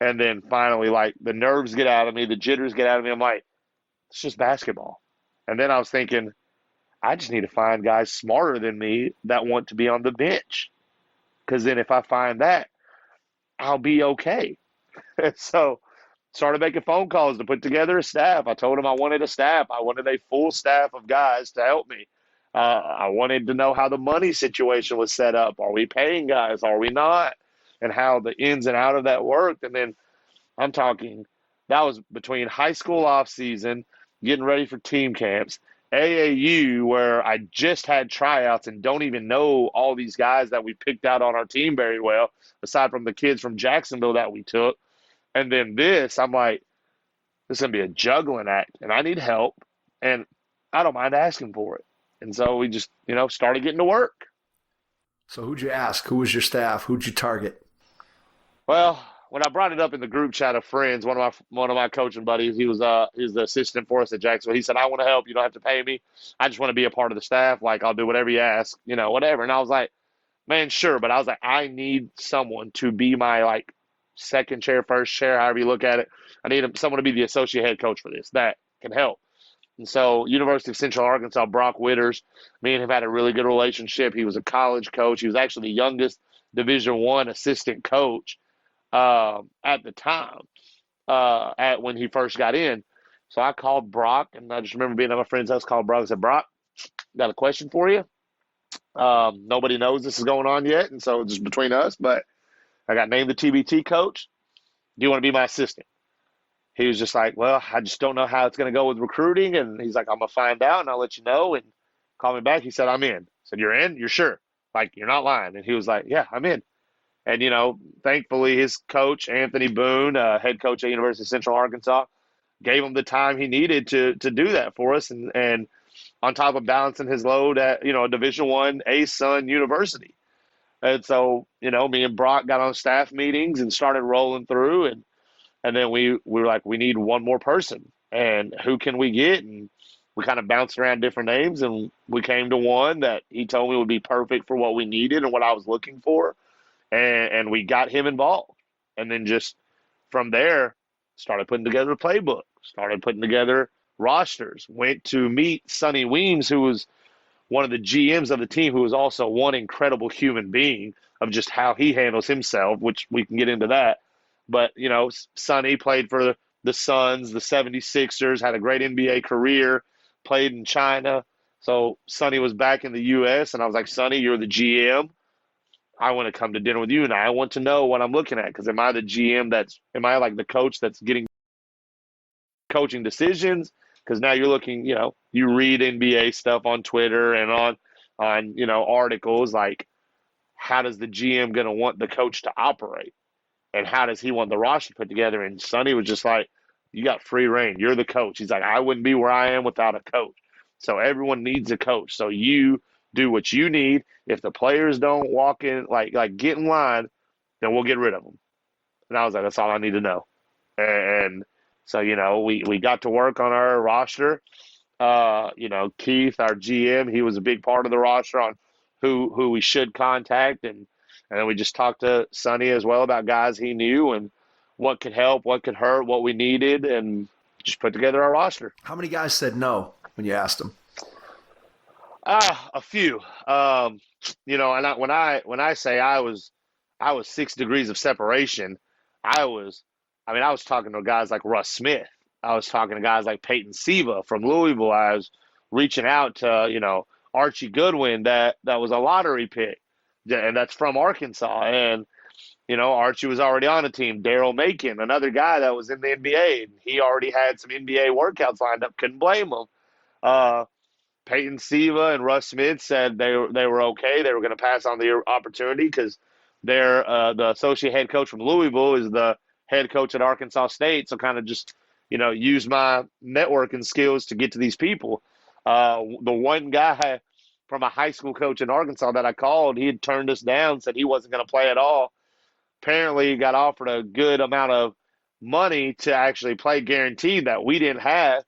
And then finally, like the nerves get out of me, the jitters get out of me. I'm like, it's just basketball. And then I was thinking, I just need to find guys smarter than me that want to be on the bench. Because then if I find that, I'll be okay. And so started making phone calls to put together a staff. I told him I wanted a staff. I wanted a full staff of guys to help me. I wanted to know how the money situation was set up. Are we paying guys? Are we not? And how the ins and out of that worked. And then I'm talking, that was between high school off season, getting ready for team camps, AAU, where I just had tryouts and don't even know all these guys that we picked out on our team very well, aside from the kids from Jacksonville that we took. And then this, I'm like, this is going to be a juggling act, and I need help, and I don't mind asking for it. And so we just, started getting to work. So who'd you ask? Who was your staff? Who'd you target? Well, when I brought it up in the group chat of friends, one of my coaching buddies, he was the assistant for us at Jacksonville. He said, "I want to help. You don't have to pay me. I just want to be a part of the staff. Like, I'll do whatever you ask, whatever." And I was like, "Man, sure." But I was like, I need someone to be my like second chair, first chair, however you look at it. I need someone to be the associate head coach for this that can help. And so University of Central Arkansas, Brock Witters, me and him had a really good relationship. He was a college coach. He was actually the youngest Division I assistant coach at the time, when he first got in. So I called Brock, and I just remember being at my friend's house, called Brock and said, "Brock, got a question for you. Nobody knows this is going on yet, and so it's just between us, but I got named the TBT coach. Do you want to be my assistant?" He was just like, "Well, I just don't know how it's going to go with recruiting." And he's like, "I'm going to find out, and I'll let you know." And call me back. He said, "I'm in." I said, "You're in? You're sure? Like, you're not lying?" And he was like, "Yeah, I'm in." And, thankfully his coach, Anthony Boone, head coach at University of Central Arkansas, gave him the time he needed to do that for us. And on top of balancing his load at, a Division I A-Sun university. And so, me and Brock got on staff meetings and started rolling through, and then we were like, we need one more person, and who can we get? And we kind of bounced around different names, and we came to one that he told me would be perfect for what we needed and what I was looking for, and we got him involved. And then just from there, started putting together a playbook, started putting together rosters, went to meet Sonny Weems, who was one of the GMs of the team, who was also one incredible human being of just how he handles himself, which we can get into that. But, Sonny played for the Suns, the 76ers, had a great NBA career, played in China. So Sonny was back in the U.S., and I was like, Sonny, you're the GM. I want to come to dinner with you, and I want to know what I'm looking at, because am I the GM am I like the coach that's getting coaching decisions? Because now you're looking, you read NBA stuff on Twitter and on articles, like, how does the GM going to want the coach to operate? And how does he want the roster put together? And Sonny was just like, you got free reign. You're the coach. He's like, I wouldn't be where I am without a coach. So everyone needs a coach. So you do what you need. If the players don't walk in, like get in line, then we'll get rid of them. And I was like, that's all I need to know. And so, we got to work on our roster. Keith, our GM, he was a big part of the roster on who we should contact. And then we just talked to Sonny as well about guys he knew and what could help, what could hurt, what we needed, and just put together our roster. How many guys said no when you asked them? A few. And when I say I was 6 degrees of separation, I was talking to guys like Russ Smith. I was talking to guys like Peyton Siva from Louisville. I was reaching out to, Archie Goodwin, that was a lottery pick, and that's from Arkansas. And, Archie was already on a team. Daryl Macon, another guy that was in the NBA, and he already had some NBA workouts lined up. Couldn't blame him. Peyton Siva and Russ Smith said they were okay. They were going to pass on the opportunity because they're the associate head coach from Louisville is the head coach at Arkansas State. So kind of just, use my networking skills to get to these people. The one guy from a high school coach in Arkansas that I called, he had turned us down, said he wasn't going to play at all. Apparently he got offered a good amount of money to actually play guaranteed that we didn't have.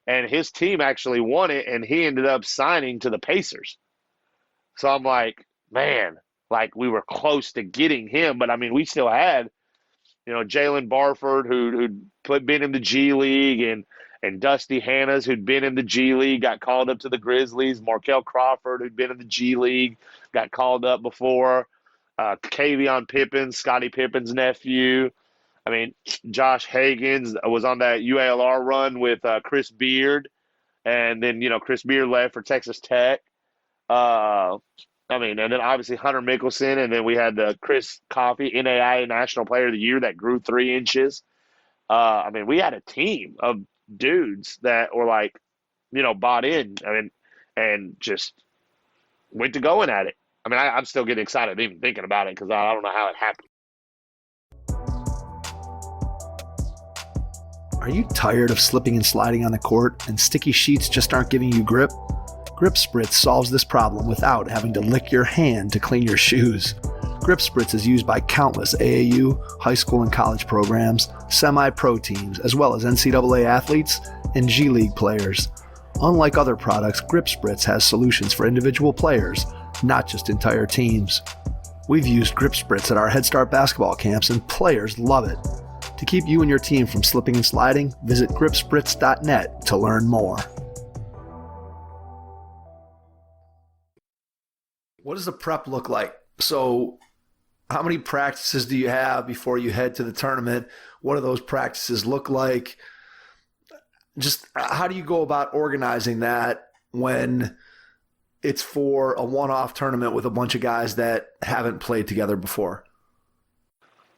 And his team actually won it, and he ended up signing to the Pacers. So I'm like, man, like we were close to getting him. But, we still had, Jalen Barford, who'd been in the G League, and Dusty Hannas, who'd been in the G League, got called up to the Grizzlies. Markel Crawford, who'd been in the G League, got called up before. Kavion Pippins, Scottie Pippen's nephew. Josh Hagens was on that UALR run with Chris Beard, and then, Chris Beard left for Texas Tech. And then obviously Hunter Mickelson, and then we had the Chris Coffey, NAIA National Player of the Year, that grew 3 inches. We had a team of dudes that were like, bought in, and just went to going at it. I'm still getting excited even thinking about it because I don't know how it happened. Are you tired of slipping and sliding on the court and sticky sheets just aren't giving you grip? Grip Spritz solves this problem without having to lick your hand to clean your shoes. Grip Spritz is used by countless AAU, high school and college programs, semi-pro teams, as well as NCAA athletes and G League players. Unlike other products, Grip Spritz has solutions for individual players, not just entire teams. We've used Grip Spritz at our Head Start basketball camps and players love it. To keep you and your team from slipping and sliding, visit gripspritz.net to learn more. What does the prep look like? So how many practices do you have before you head to the tournament? What do those practices look like? Just how do you go about organizing that when it's for a one-off tournament with a bunch of guys that haven't played together before?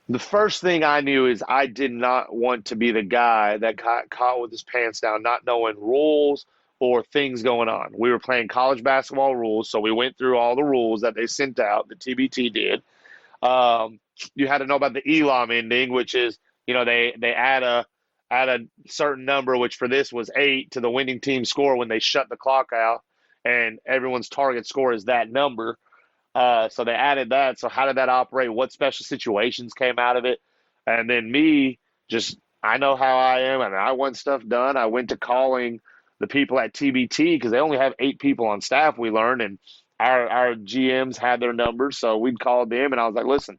The first thing I knew is I did not want to be the guy that got caught with his pants down, not knowing rules or things going on. We were playing college basketball rules, so we went through all the rules that they sent out, the TBT did. You had to know about the ELOM ending, which is, they add a certain number, which for this was 8, to the winning team score when they shut the clock out, and everyone's target score is that number. So they added that. So how did that operate? What special situations came out of it? And then me, just I know how I am, and I want stuff done. I went to calling the people at TBT because they only have 8 people on staff. We learned, and our GMs had their numbers, so we'd call them, and I was like, listen,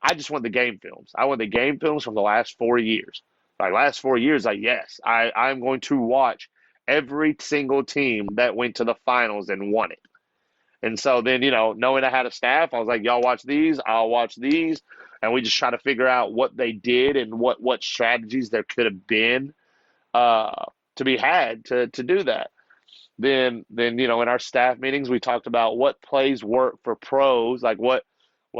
I just want the game films. I want the game films from the last 4 years. Like last 4 years, yes, I'm going to watch every single team that went to the finals and won it. And so then, knowing I had a staff, I was like, y'all watch these, I'll watch these. And we just try to figure out what they did and what strategies there could have been to be had to do that. Then in our staff meetings, we talked about what plays work for pros, like what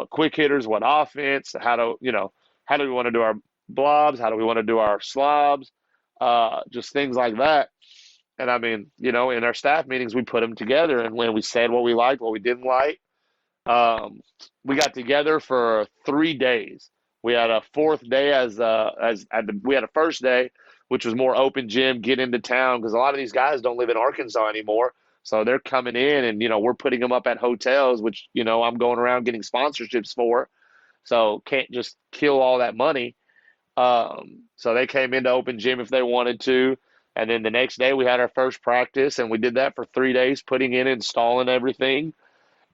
quick hitters, what offense, how do we want to do our blobs, how do we want to do our slobs, just things like that. And I mean, in our staff meetings, we put them together, and when we said what we liked, what we didn't like, we got together for 3 days. We had a fourth day we had a first day, which was more open gym, get into town, because a lot of these guys don't live in Arkansas anymore. So they're coming in, and, we're putting them up at hotels, which, I'm going around getting sponsorships for. So can't just kill all that money. So they came into open gym if they wanted to. And then the next day we had our first practice, and we did that for 3 days, putting in, installing everything.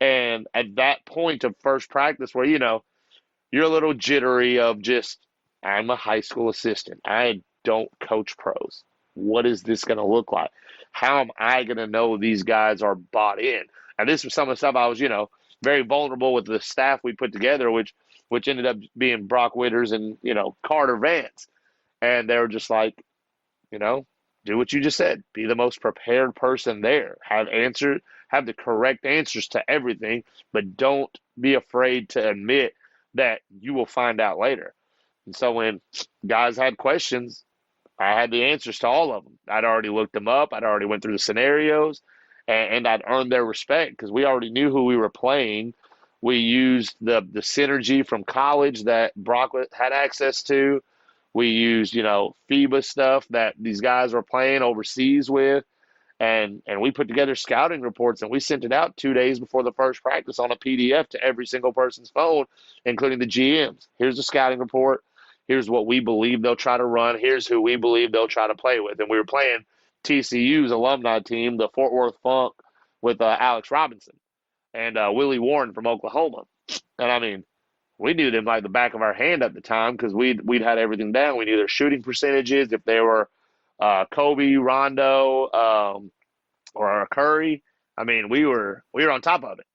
And at that point of first practice where, you're a little jittery of just, I'm a high school assistant. I don't coach pros. What is this going to look like? How am I going to know these guys are bought in? And this was some of the stuff I was, very vulnerable with the staff we put together, which ended up being Brock Witters and, Carter Vance. And they were just like, do what you just said. Be the most prepared person there. Have the correct answers to everything, but don't be afraid to admit that you will find out later. And so when guys had questions, I had the answers to all of them. I'd already looked them up. I'd already went through the scenarios, and I'd earned their respect because we already knew who we were playing. We used the synergy from college that Brock had access to. We used, FIBA stuff that these guys were playing overseas with. And we put together scouting reports, and we sent it out 2 days before the first practice on a PDF to every single person's phone, including the GMs. Here's the scouting report. Here's what we believe they'll try to run. Here's who we believe they'll try to play with. And we were playing TCU's alumni team, the Fort Worth Funk, with Alex Robinson and Willie Warren from Oklahoma. And, I mean, we knew them like the back of our hand at the time because we'd had everything down. We knew their shooting percentages, if they were Kobe, Rondo, or Curry. I mean, we were on top of it.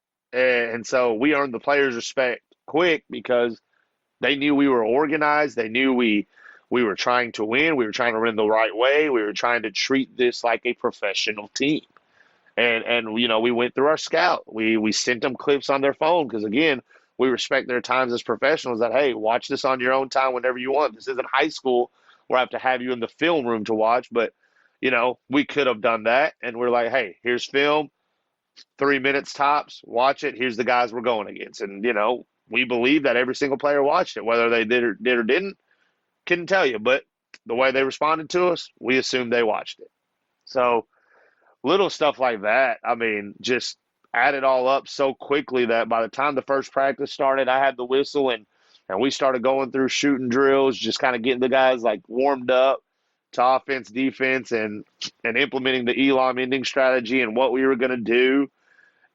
And so we earned the players' respect quick because they knew we were organized. They knew we were trying to win. We were trying to win the right way. We were trying to treat this like a professional team. And we went through our scout. We sent them clips on their phone because, again, we respect their times as professionals that, hey, watch this on your own time whenever you want. This isn't high school where I have to have you in the film room to watch. But, we could have done that. And we're like, hey, here's film, 3 minutes tops. Watch it. Here's the guys we're going against. And, we believe that every single player watched it. Whether they did or didn't, couldn't tell you. But the way they responded to us, we assumed they watched it. So little stuff like that, I mean, just add it all up so quickly that by the time the first practice started, I had the whistle and we started going through shooting drills, just kind of getting the guys like warmed up to offense, defense, and implementing the Elam ending strategy and what we were going to do.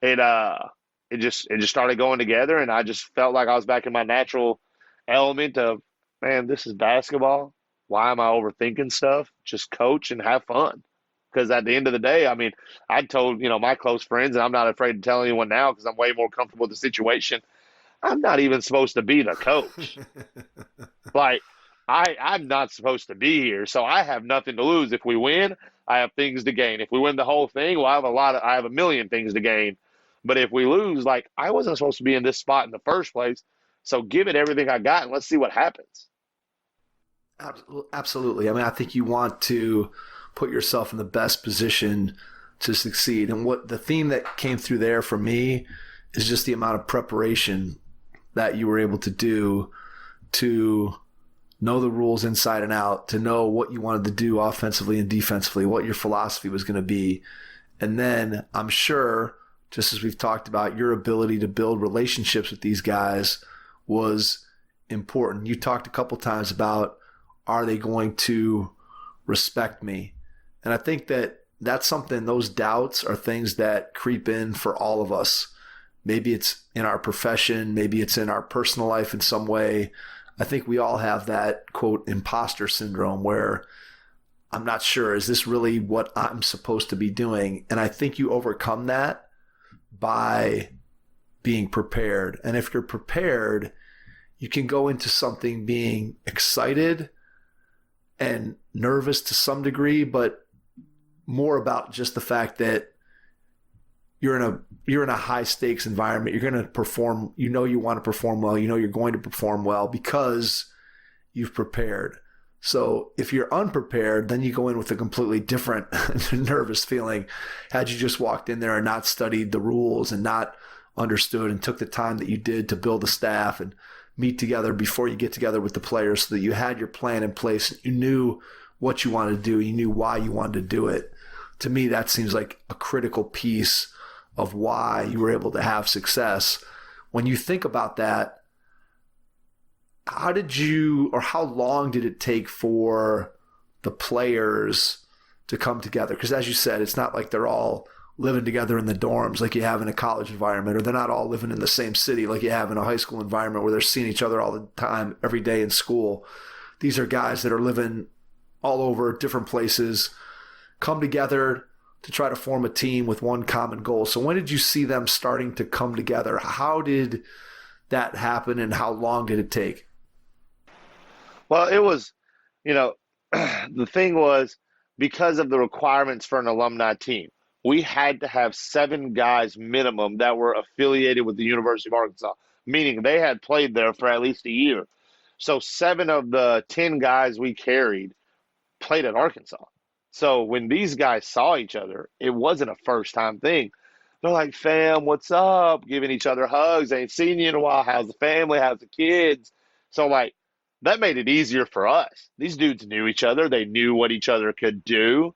It just started going together, and I just felt like I was back in my natural element of, man, this is basketball. Why am I overthinking stuff? Just coach and have fun. Because at the end of the day, I mean, I told, my close friends, and I'm not afraid to tell anyone now because I'm way more comfortable with the situation, I'm not even supposed to be the coach. Like, I'm not supposed to be here, so I have nothing to lose. If we win, I have things to gain. If we win the whole thing, well, I have a million things to gain. But if we lose, like, I wasn't supposed to be in this spot in the first place, so give it everything I got and let's see what happens. Absolutely. I mean, I think you want to put yourself in the best position to succeed. And what the theme that came through there for me is just the amount of preparation that you were able to do to know the rules inside and out, to know what you wanted to do offensively and defensively, what your philosophy was going to be. And then I'm sure just as we've talked about, your ability to build relationships with these guys was important. You talked a couple times about, are they going to respect me? And I think that that's something, those doubts are things that creep in for all of us. Maybe it's in our profession, maybe it's in our personal life in some way. I think we all have that, quote, imposter syndrome where I'm not sure, is this really what I'm supposed to be doing? And I think you overcome that by being prepared. And if you're prepared, you can go into something being excited and nervous to some degree, but more about just the fact that you're in a high stakes environment. You're going to perform, you want to perform well, you're going to perform well because you've prepared. So if you're unprepared, then you go in with a completely different nervous feeling. Had you just walked in there and not studied the rules and not understood and took the time that you did to build a staff and meet together before you get together with the players so that you had your plan in place and you knew what you wanted to do, you knew why you wanted to do it. To me, that seems like a critical piece of why you were able to have success. When you think about that, how long did it take for the players to come together? Because as you said, it's not like they're all living together in the dorms like you have in a college environment, or they're not all living in the same city like you have in a high school environment where they're seeing each other all the time, every day in school. These are guys that are living all over different places, come together to try to form a team with one common goal. So when did you see them starting to come together? How did that happen and how long did it take? Well, it was, the thing was, because of the requirements for an alumni team, we had to have 7 guys minimum that were affiliated with the University of Arkansas, meaning they had played there for at least a year. So 7 of the 10 guys we carried played at Arkansas. So when these guys saw each other, it wasn't a first-time thing. They're like, fam, what's up? Giving each other hugs. Ain't seen you in a while. How's the family? How's the kids? So, that made it easier for us. These dudes knew each other. They knew what each other could do.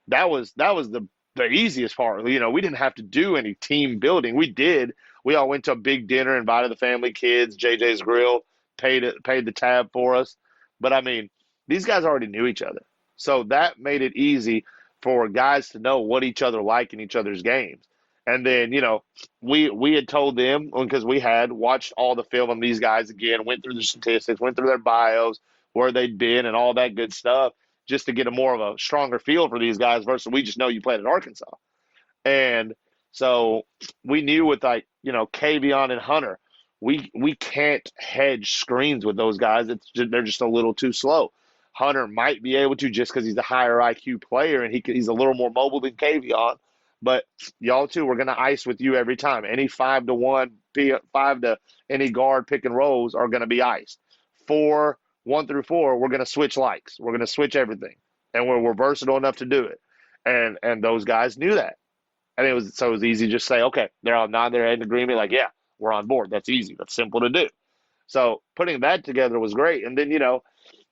That was the easiest part. We didn't have to do any team building. We did. We all went to a big dinner, invited the family, kids, JJ's Grill, paid the tab for us. But, these guys already knew each other. So that made it easy for guys to know what each other like in each other's games. And then, we had told them, because we had watched all the film on these guys again, went through the statistics, went through their bios, where they'd been and all that good stuff, just to get a more of a stronger feel for these guys versus we just know you played at Arkansas. And so we knew with Kavion and Hunter, we can't hedge screens with those guys. They're just a little too slow. Hunter might be able to just because he's a higher IQ player and he's a little more mobile than Kavion. But y'all two, we're going to ice with you every time. Any 5-to-1, 5 to any guard pick and rolls are going to be iced. 1 through 4, we're going to switch likes. We're going to switch everything. And we're versatile enough to do it. And those guys knew that. And it was easy to just say, okay, they're all nodding their head in agreement, like, yeah, we're on board. That's easy. That's simple to do. So putting that together was great. And then,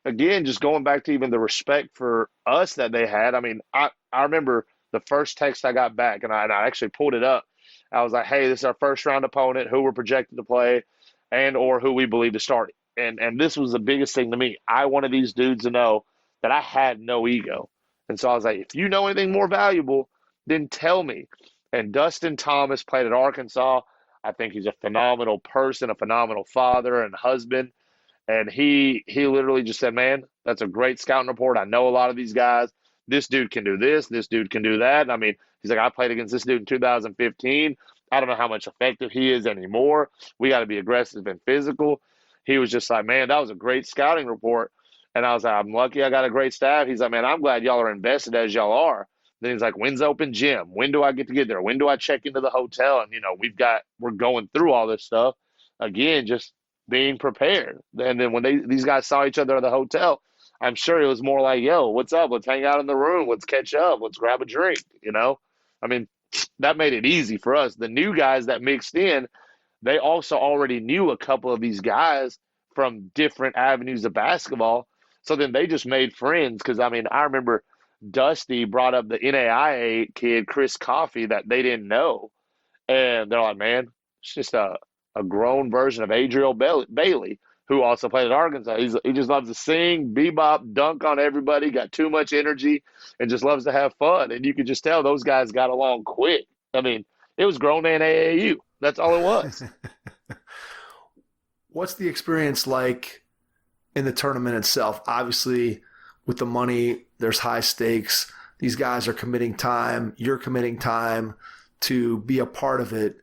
again, just going back to even the respect for us that they had. I remember the first text I got back, and I actually pulled it up. I was like, hey, this is our first round opponent, who we're projected to play, and or who we believe to start. And this was the biggest thing to me. I wanted these dudes to know that I had no ego. And so I was like, if you know anything more valuable, then tell me. And Dustin Thomas played at Arkansas. I think he's a phenomenal person, a phenomenal father and husband. And he literally just said, man, that's a great scouting report. I know a lot of these guys. This dude can do this. This dude can do that. He's like, I played against this dude in 2015. I don't know how much effective he is anymore. We got to be aggressive and physical. He was just like, man, that was a great scouting report. And I was like, I'm lucky I got a great staff. He's like, man, I'm glad y'all are invested as y'all are. Then he's like, when's the open gym? When do I get there? When do I check into the hotel? And, we're going through all this stuff. Again, just being prepared. And then when these guys saw each other at the hotel, I'm sure it was more like, yo, what's up? Let's hang out in the room. Let's catch up. Let's grab a drink, That made it easy for us. The new guys that mixed in, they also already knew a couple of these guys from different avenues of basketball. So then they just made friends because, I remember Dusty brought up the NAIA kid, Chris Coffey, that they didn't know. And they're like, man, it's just a grown version of Adriel Bailey, who also played at Arkansas. He just loves to sing, bebop, dunk on everybody, got too much energy, and just loves to have fun. And you could just tell those guys got along quick. I mean, it was grown man AAU. That's all it was. What's the experience like in the tournament itself? Obviously, with the money, there's high stakes. These guys are committing time. You're committing time to be a part of it.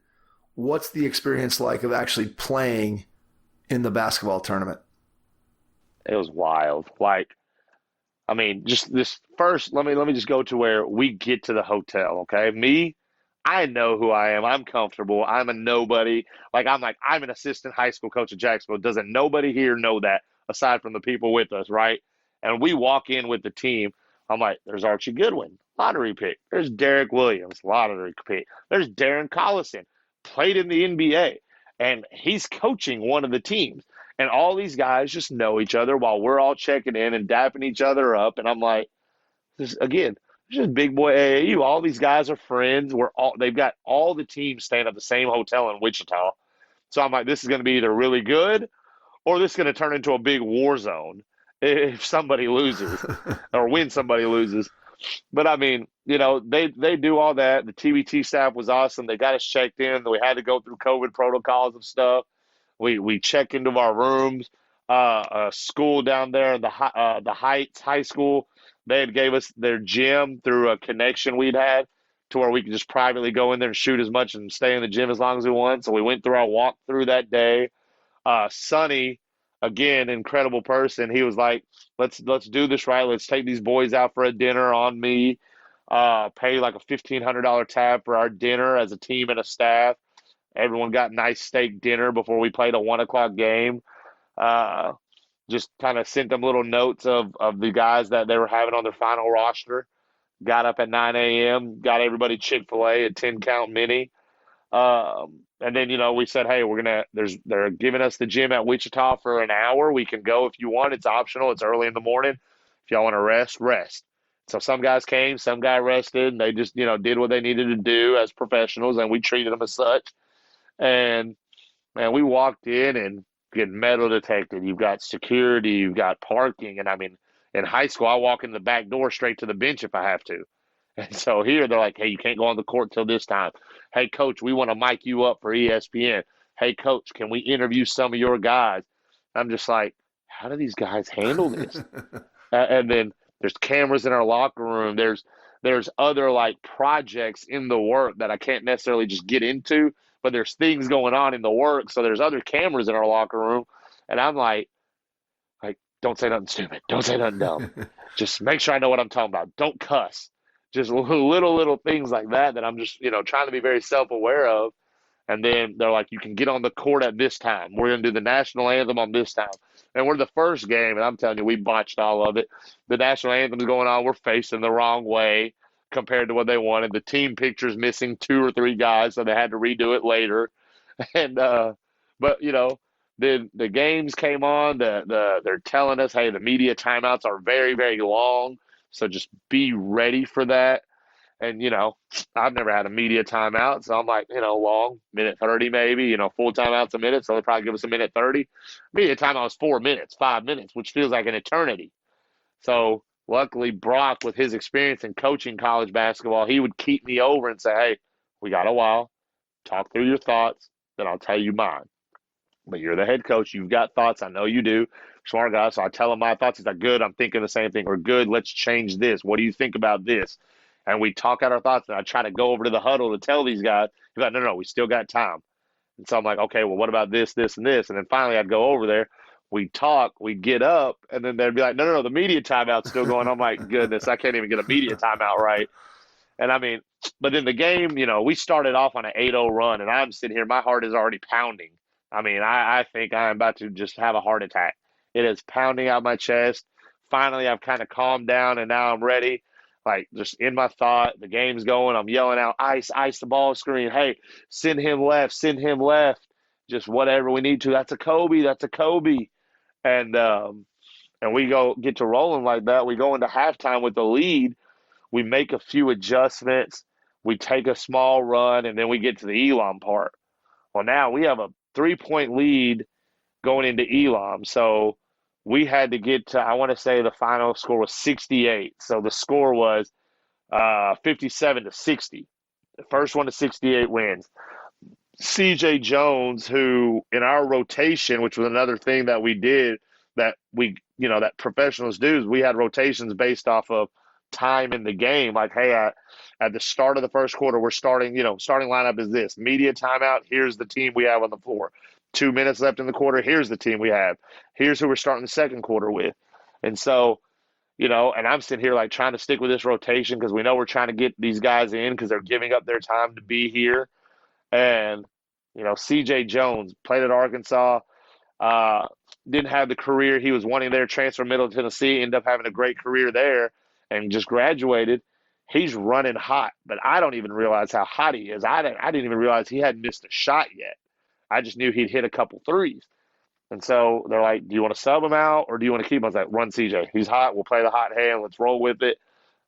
What's the experience like of actually playing in the basketball tournament? It was wild. Like, I mean, just this first, let me just go to where we get to the hotel, okay? Me, I know who I am. I'm comfortable. I'm a nobody. I'm an assistant high school coach at Jacksonville. Doesn't nobody here know that aside from the people with us, right? And we walk in with the team. I'm like, there's Archie Goodwin, lottery pick. There's Derek Williams, lottery pick. There's Darren Collison, played in the NBA, and he's coaching one of the teams. And all these guys just know each other while we're all checking in and dapping each other up. And I'm like, this again, it's just big boy AAU. All these guys are friends. They've got all the teams staying at the same hotel in Wichita. So I'm like, this is going to be either really good or this is going to turn into a big war zone if somebody loses or when somebody loses. But I mean, they do all that. The TBT staff was awesome. They got us checked in. We had to go through COVID protocols and stuff. We check into our rooms. A school down there, the Heights High School, they had gave us their gym through a connection we'd had to where we could just privately go in there and shoot as much and stay in the gym as long as we want. So we went through our walkthrough that day. Sonny, again, incredible person. He was like, let's do this right. Let's take these boys out for a dinner on me. Pay like a $1,500 tab for our dinner as a team and a staff. Everyone got nice steak dinner before we played a 1:00 game. Just kind of sent them little notes of the guys that they were having on their final roster. Got up at 9 a.m., got everybody Chick-fil-A, a 10-count mini. And then, we said, hey, they're giving us the gym at Wichita for an hour. We can go if you want. It's optional. It's early in the morning. If y'all want to rest. So some guys came, some guy rested, and they just, did what they needed to do as professionals, and we treated them as such. And, man, we walked in and get metal detected. You've got security, you've got parking. And I mean, in high school, I walk in the back door straight to the bench if I have to. And so here they're like, hey, you can't go on the court till this time. Hey, coach, we want to mic you up for ESPN. Hey, coach, can we interview some of your guys? I'm just like, how do these guys handle this? And then there's cameras in our locker room. There's other like projects in the work that I can't necessarily just get into, but there's things going on in the work. So there's other cameras in our locker room. And I'm like, don't say nothing stupid. Don't say nothing dumb. Just make sure I know what I'm talking about. Don't cuss. Just little things like that I'm just, trying to be very self-aware of. And then they're like, you can get on the court at this time. We're going to do the national anthem on this time. And we're the first game, and I'm telling you, we botched all of it. The national anthem's going on. We're facing the wrong way compared to what they wanted. The team picture's missing 2 or 3 guys, so they had to redo it later. And but then the games came on. They're telling us, hey, the media timeouts are very, very long, so just be ready for that. And I've never had a media timeout, so I'm like, long, minute 30 maybe. Full timeout's a minute, so they'll probably give us a minute 30. Media timeout was 4 minutes, 5 minutes, which feels like an eternity. So luckily, Brock, with his experience in coaching college basketball, he would keep me over and say, hey, we got a while. Talk through your thoughts, then I'll tell you mine. But you're the head coach. You've got thoughts. I know you do. Smart guy. So I tell him my thoughts. He's like, good, I'm thinking the same thing. Or good, let's change this. What do you think about this? And we talk out our thoughts. And I try to go over to the huddle to tell these guys. He's like, no, we still got time. And so I'm like, okay, well, what about this, this, and this? And then finally I'd go over there. We talk. We get up. And then they'd be like, no, the media timeout's still going. I'm like, goodness, I can't even get a media timeout right. And I mean, but in the game, we started off on an 8-0 run. And I'm sitting here. My heart is already pounding. I mean, I think I'm about to just have a heart attack. It is pounding out my chest. Finally, I've kind of calmed down, and now I'm ready. Like, just in my thought, the game's going. I'm yelling out, ice the ball screen. Hey, send him left. Just whatever we need to. That's a Kobe. And we get to rolling like that. We go into halftime with the lead. We make a few adjustments. We take a small run, and then we get to the Elam part. Well, now we have a 3-point lead going into Elam. So we had to get to, I want to say the final score was 68. So the score was 57-60. The first one to 68 wins. CJ Jones, who in our rotation, which was another thing that we did that that professionals do, is we had rotations based off of time in the game. Like, hey, at the start of the first quarter, we're starting lineup is this. Media timeout, here's the team we have on the floor. 2 minutes left in the quarter, here's the team we have. Here's who we're starting the second quarter with. And so, and I'm sitting here like trying to stick with this rotation because we know we're trying to get these guys in because they're giving up their time to be here. And, CJ Jones played at Arkansas, didn't have the career he was wanting there, transfer Middle Tennessee, ended up having a great career there and just graduated. He's running hot, but I don't even realize how hot he is. I didn't even realize he hadn't missed a shot yet. I just knew he'd hit a couple threes. And so they're like, do you want to sub him out or do you want to keep him? I was like, run CJ. He's hot. We'll play the hot hand. Let's roll with it.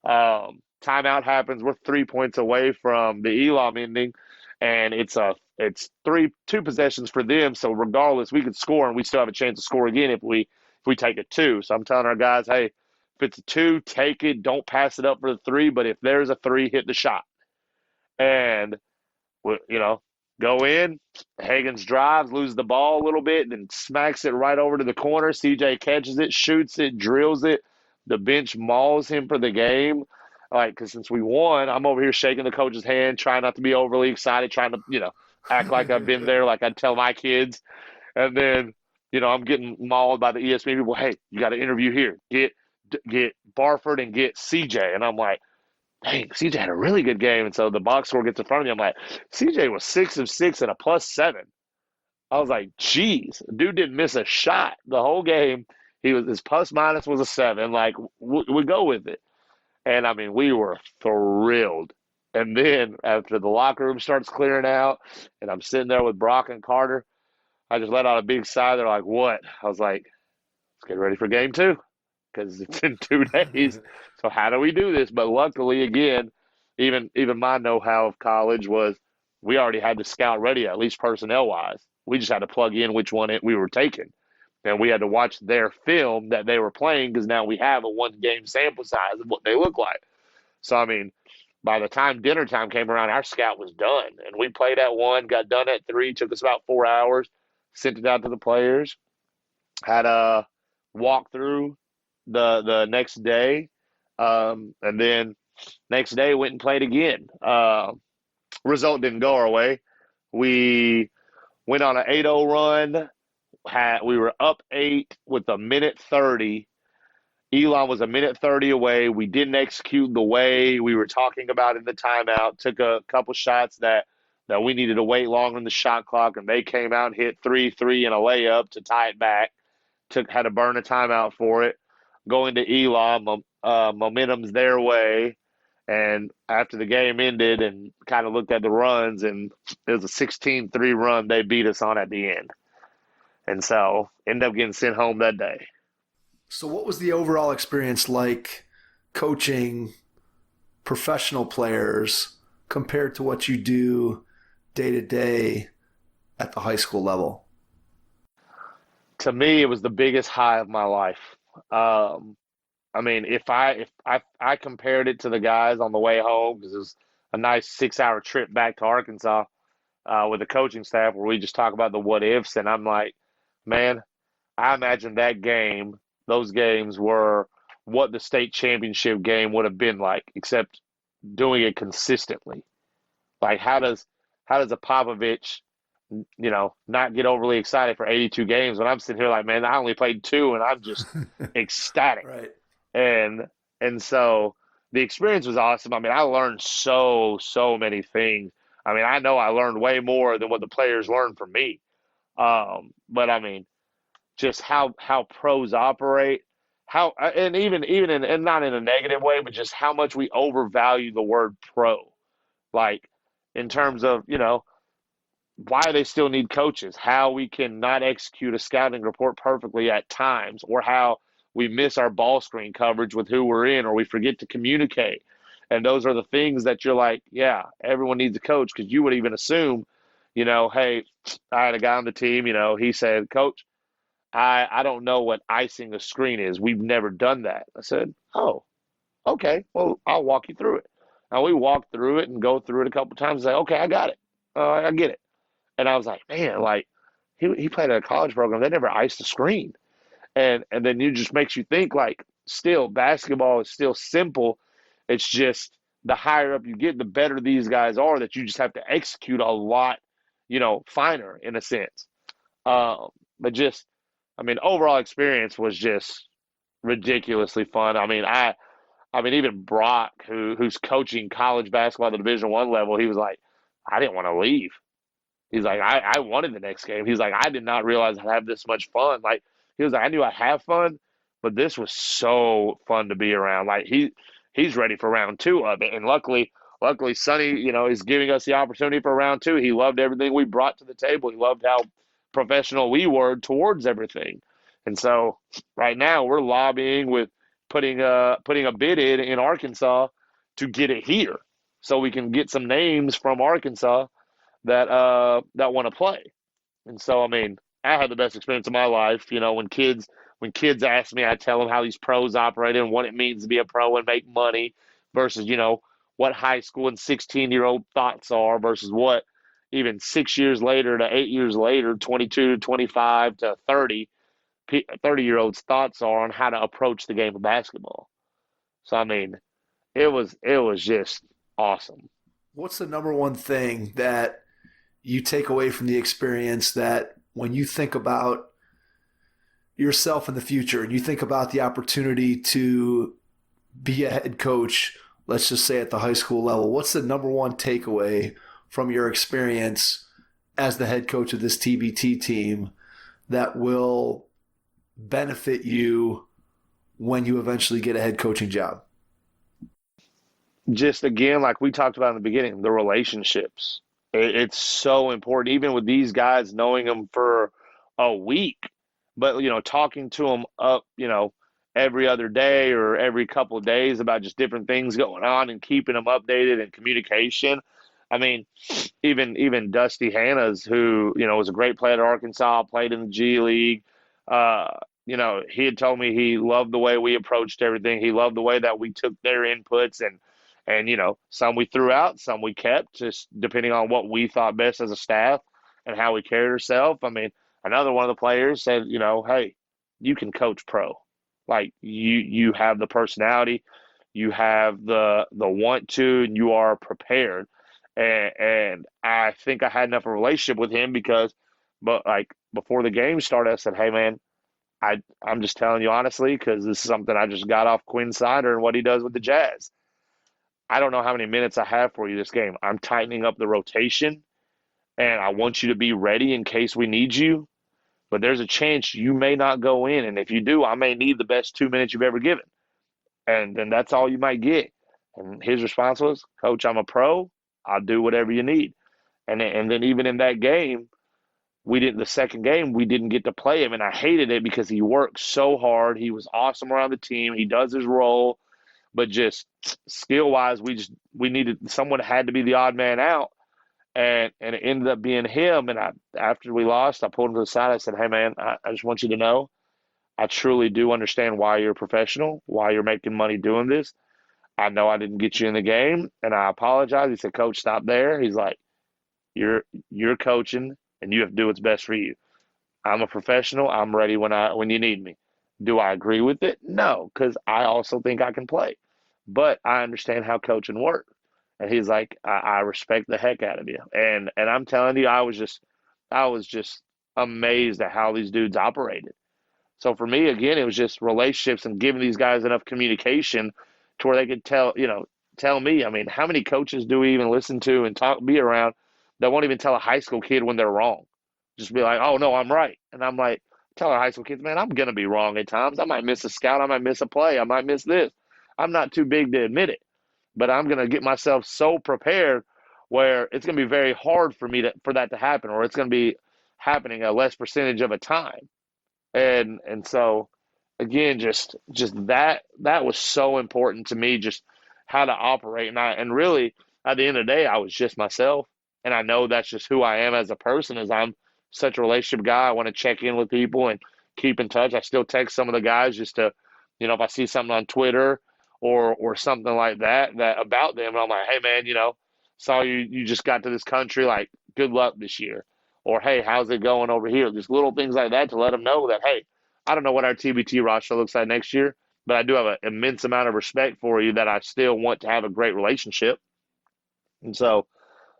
Timeout happens. We're 3 points away from the Elam ending, and it's 2 possessions for them. So regardless, we could score, and we still have a chance to score again if we take a 2. So I'm telling our guys, hey, if it's a 2, take it. Don't pass it up for the 3. But if there's a 3, hit the shot. And go in. Higgins drives, loses the ball a little bit, and then smacks it right over to the corner. CJ catches it, shoots it, drills it. The bench mauls him for the game. Because since we won, I'm over here shaking the coach's hand, trying not to be overly excited, trying to, act like I've been there, like I tell my kids. And then, I'm getting mauled by the ESPN people. Hey, you got to interview here. Get Barford and get CJ. And I'm like, dang, CJ had a really good game. And so the box score gets in front of me. I'm like, CJ was 6 of 6 and a +7. I was like, geez, dude didn't miss a shot the whole game. His plus minus was a 7. Like, we go with it. And, I mean, we were thrilled. And then after the locker room starts clearing out and I'm sitting there with Brock and Carter, I just let out a big sigh. They're like, what? I was like, let's get ready for game 2 because it's in 2 days. So how do we do this? But luckily, again, even my know-how of college was we already had the scout ready, at least personnel-wise. We just had to plug in which one we were taking. And we had to watch their film that they were playing because now we have a 1-game sample size of what they look like. So, I mean, by the time dinner time came around, our scout was done. And we played at 1, got done at 3, took us about 4 hours, sent it out to the players, had a walkthrough the next day, and then next day went and played again. Result didn't go our way. We went on an 8-0 run. We were up 8 with a minute 30. Elon was a minute 30 away. We didn't execute the way we were talking about in the timeout. Took a couple shots that we needed to wait longer in the shot clock, and they came out and hit 3 and a layup to tie it back. Had to burn a timeout for it. Going to Elon, momentum's their way. And after the game ended and kind of looked at the runs, and it was a 16-3 run they beat us on at the end. And so ended up getting sent home that day. So what was the overall experience like coaching professional players compared to what you do day to day at the high school level? To me, it was the biggest high of my life. I mean, if I compared it to the guys on the way home, because it was a nice 6-hour trip back to Arkansas with the coaching staff where we just talk about the what ifs, and I'm like, man, I imagine those games were what the state championship game would have been like, except doing it consistently. Like, how does a Popovich, not get overly excited for 82 games when I'm sitting here like, man, I only played 2 and I'm just ecstatic. Right. And so the experience was awesome. I mean, I learned so many things. I mean, I know I learned way more than what the players learned from me. But I mean, just how pros operate, and even and not in a negative way, but just how much we overvalue the word pro, like in terms of why they still need coaches, how we can not execute a scouting report perfectly at times, or how we miss our ball screen coverage with who we're in, or we forget to communicate. And those are the things that you're like, yeah, everyone needs a coach, because you would even assume, hey, I had a guy on the team, he said, Coach, I don't know what icing a screen is. We've never done that. I said, oh, okay, well, I'll walk you through it. And we walked through it and go through it a couple times and say, okay, I got it. I get it. And I was like, man, like he played at a college program. They never iced a screen. And then you just makes you think, like, still basketball is still simple. It's just the higher up you get, the better these guys are, that you just have to execute a lot, finer in a sense. But just, overall experience was just ridiculously fun. Even Brock, who's coaching college basketball at the Division I level, he was like, I didn't want to leave. He's like, I wanted the next game. He's like, I did not realize I'd have this much fun. Like, he was like, I knew I'd have fun, but this was so fun to be around. Like, he's ready for round 2 of it. And luckily Sonny, is giving us the opportunity for round 2. He loved everything we brought to the table. He loved how professional we were towards everything. And so right now we're lobbying with putting a bid in Arkansas to get it here, so we can get some names from Arkansas that want to play. And so I had the best experience of my life. When kids ask me, I tell them how these pros operate and what it means to be a pro and make money versus what high school and 16-year-old thoughts are versus what even 6 years later to 8 years later, 22 to 25 to 30-year-olds thoughts are on how to approach the game of basketball. So it was just awesome. What's the number one thing that you take away from the experience, that when you think about yourself in the future and you think about the opportunity to be a head coach, let's just say at the high school level, what's the number one takeaway from your experience as the head coach of this TBT team that will benefit you when you eventually get a head coaching job? Just, again, like we talked about in the beginning, the relationships. It's so important, even with these guys, knowing them for a week, but, talking to them up, every other day or every couple of days about just different things going on and keeping them updated and communication. Even Dusty Hannas, who, was a great player at Arkansas, played in the G League. He had told me he loved the way we approached everything. He loved the way that we took their inputs and some we threw out, some we kept, just depending on what we thought best as a staff and how we carried ourselves. Another one of the players said, hey, you can coach pro. Like, you have the personality, you have the want to, and you are prepared. And I think I had enough of a relationship with him but before the game started, I said, hey, man, I'm just telling you honestly, because this is something I just got off Quinn Snyder and what he does with the Jazz. I don't know how many minutes I have for you this game. I'm tightening up the rotation, and I want you to be ready in case we need you. But there's a chance you may not go in, and if you do, I may need the best 2 minutes you've ever given. And then that's all you might get. And his response was, Coach, I'm a pro. I'll do whatever you need. And then even in that game, the second game, we didn't get to play him, and I hated it because he worked so hard. He was awesome around the team. He does his role. But just skill-wise, we needed someone had to be the odd man out, and it ended up being him. And after we lost, I pulled him to the side. I said, "Hey, man, I just want you to know, I truly do understand why you're a professional, why you're making money doing this. I know I didn't get you in the game, and I apologize." He said, "Coach, stop there." He's like, "You're coaching, and you have to do what's best for you. I'm a professional. I'm ready when you need me. Do I agree with it? No, because I also think I can play. But I understand how coaching works." And he's like, I respect the heck out of you. And I'm telling you, I was just amazed at how these dudes operated. So for me, again, it was just relationships and giving these guys enough communication to where they could tell me. How many coaches do we even listen to and be around that won't even tell a high school kid when they're wrong? Just be like, "Oh, no, I'm right." And I'm like, tell our high school kids, man, I'm going to be wrong at times. I might miss a scout. I might miss a play. I might miss this. I'm not too big to admit it, but I'm going to get myself so prepared where it's going to be very hard for me for that to happen, or it's going to be happening a less percentage of a time. And so again, just that was so important to me, just how to operate. And really, at the end of the day, I was just myself. And I know that's just who I am as a person, is I'm such a relationship guy. I want to check in with people and keep in touch. I still text some of the guys just to, if I see something on Twitter or something like that about them, and I'm like, hey man, saw you just got to this country, like good luck this year. Or hey, how's it going over here? Just little things like that to let them know that, hey, I don't know what our TBT roster looks like next year, but I do have an immense amount of respect for you, that I still want to have a great relationship. And so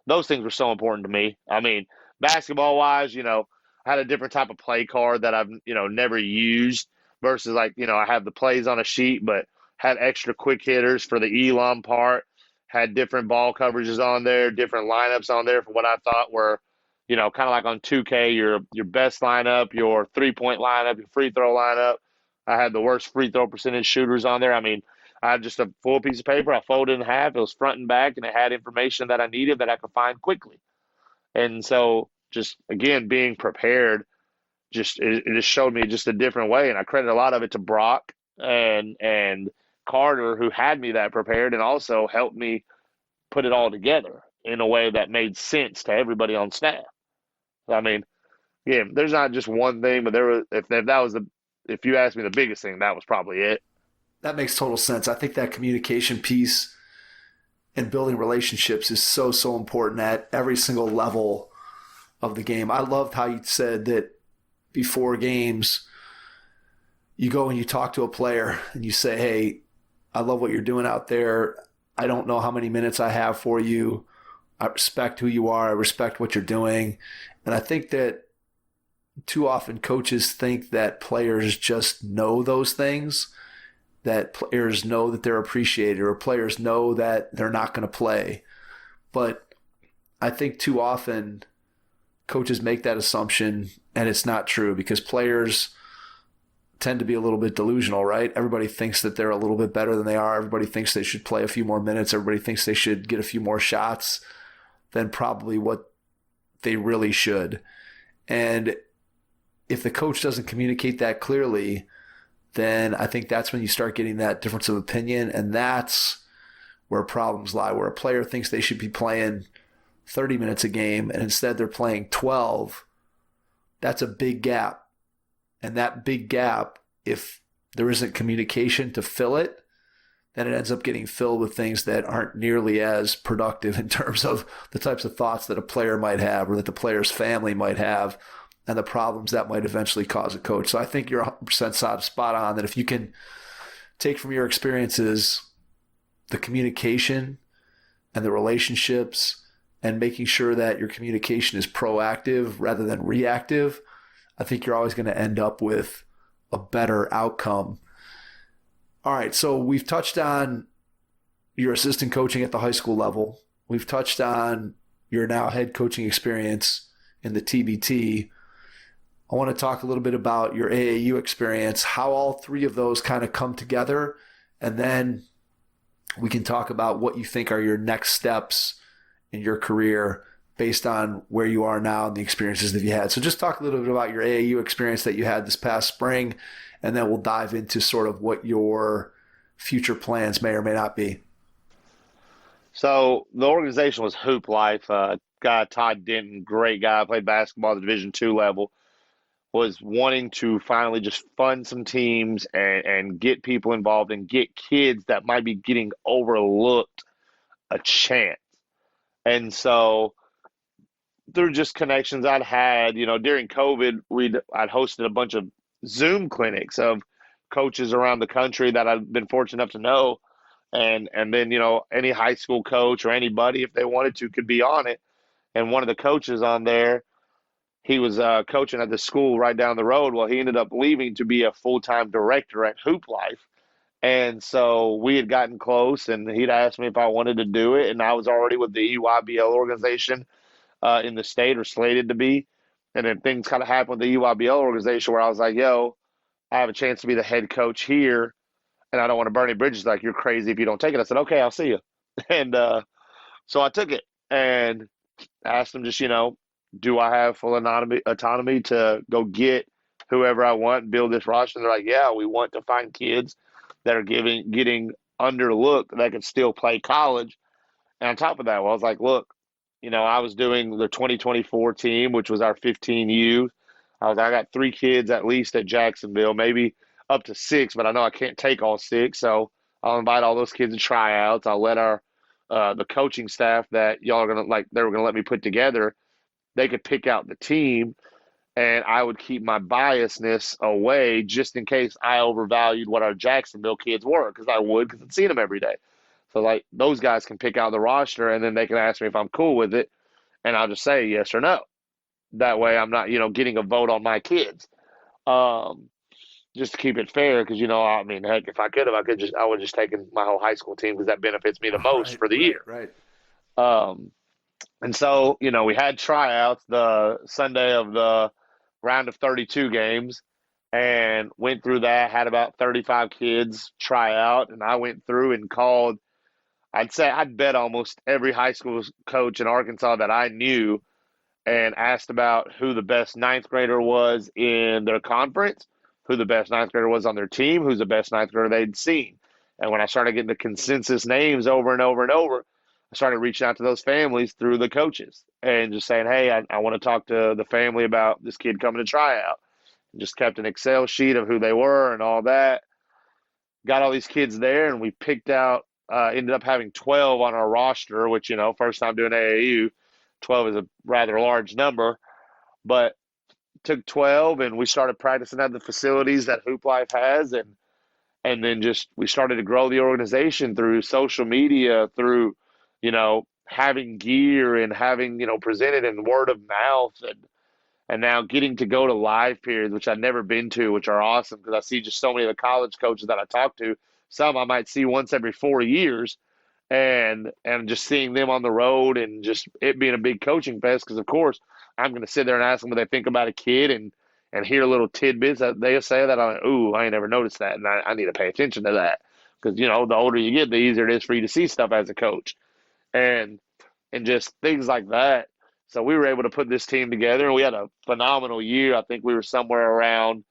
those things were so important to me. I mean, basketball wise, I had a different type of play card that I've, never used, versus like, I have the plays on a sheet, but had extra quick hitters for the Elam part, had different ball coverages on there, different lineups on there for what I thought were, kind of like on 2K, your best lineup, your 3-point lineup, your free throw lineup. I had the worst free throw percentage shooters on there. I mean, I had just a full piece of paper. I folded in half. It was front and back, and it had information that I needed that I could find quickly. And so, just again, being prepared, it just showed me just a different way. And I credit a lot of it to Brock and Carter, who had me that prepared, and also helped me put it all together in a way that made sense to everybody on staff. I mean, yeah, there's not just one thing, but if you asked me the biggest thing, that was probably it. That makes total sense. I think that communication piece and building relationships is so, so important at every single level of the game. I loved how you said that before games, you go and you talk to a player and you say, hey, I love what you're doing out there. I don't know how many minutes I have for you. I respect who you are. I respect what you're doing. And I think that too often coaches think that players just know those things, that players know that they're appreciated, or players know that they're not going to play. But I think too often coaches make that assumption, and it's not true, because players tend to be a little bit delusional, right? Everybody thinks that they're a little bit better than they are. Everybody thinks they should play a few more minutes. Everybody thinks they should get a few more shots than probably what they really should. And if the coach doesn't communicate that clearly, then I think that's when you start getting that difference of opinion, and that's where problems lie, where a player thinks they should be playing 30 minutes a game and instead they're playing 12. That's a big gap. And that big gap, if there isn't communication to fill it, then it ends up getting filled with things that aren't nearly as productive in terms of the types of thoughts that a player might have, or that the player's family might have, and the problems that might eventually cause a coach. So I think you're 100% spot on that if you can take from your experiences the communication and the relationships, and making sure that your communication is proactive rather than reactive, I think you're always going to end up with a better outcome. All right, so we've touched on your assistant coaching at the high school level. We've touched on your now head coaching experience in the TBT. I want to talk a little bit about your AAU experience, how all three of those kind of come together, and then we can talk about what you think are your next steps in your career based on where you are now and the experiences that you had. So just talk a little bit about your AAU experience that you had this past spring, and then we'll dive into sort of what your future plans may or may not be. So the organization was Hooplife. Guy Todd Denton, great guy, played basketball at the Division II level, was wanting to finally just fund some teams and get people involved and get kids that might be getting overlooked a chance. And so through just connections I'd had, during COVID, I'd hosted a bunch of Zoom clinics of coaches around the country that I've been fortunate enough to know. And then, any high school coach or anybody, if they wanted to, could be on it. And one of the coaches on there, he was coaching at the school right down the road. Well, he ended up leaving to be a full-time director at Hooplife. And so we had gotten close, and he'd asked me if I wanted to do it. And I was already with the EYBL organization in the state, or slated to be. And then things kind of happened with the EYBL organization where I was like, yo, I have a chance to be the head coach here, and I don't want to burn any bridges. Like, you're crazy if you don't take it. I said, okay, I'll see you. And so I took it and asked them just, do I have full autonomy to go get whoever I want and build this roster? And they're like, yeah, we want to find kids that are getting underlooked that could still play college. And on top of that, I was like, look, I was doing the 2024 team, which was our 15U. I got 3 kids at least at Jacksonville, maybe up to 6, but I know I can't take all 6. So I'll invite all those kids to tryouts. I'll let the coaching staff that y'all are they were gonna let me put together. They could pick out the team, and I would keep my biasness away just in case I overvalued what our Jacksonville kids were, because I would, because I'd seen them every day. So those guys can pick out the roster, and then they can ask me if I'm cool with it, and I'll just say yes or no. That way I'm not, getting a vote on my kids. Just to keep it fair, because heck, if I could have, I would just taken my whole high school team, because that benefits me the most for the year. Right. And so we had tryouts the Sunday of the round of 32 games, and went through that. Had about 35 kids try out, and I went through and called. I'd say I'd bet almost every high school coach in Arkansas that I knew, and asked about who the best ninth grader was in their conference, who the best ninth grader was on their team, who's the best ninth grader they'd seen. And when I started getting the consensus names over and over and over, I started reaching out to those families through the coaches and just saying, hey, I want to talk to the family about this kid coming to try out. And just kept an Excel sheet of who they were and all that. Got all these kids there, and we picked out, ended up having 12 on our roster, which, first time doing AAU, 12 is a rather large number, but took 12, and we started practicing at the facilities that Hooplife has, and then we started to grow the organization through social media, through, having gear and having, presented in word of mouth, and now getting to go to live periods, which I've never been to, which are awesome, because I see just so many of the college coaches that I talk to. Some I might see once every 4 years, and just seeing them on the road, and just it being a big coaching fest, because of course I'm going to sit there and ask them what they think about a kid, and hear little tidbits that they say that I'm like, ooh, I ain't never noticed that, and I need to pay attention to that, because the older you get, the easier it is for you to see stuff as a coach, and just things like that. So we were able to put this team together, and we had a phenomenal year. I think we were somewhere around,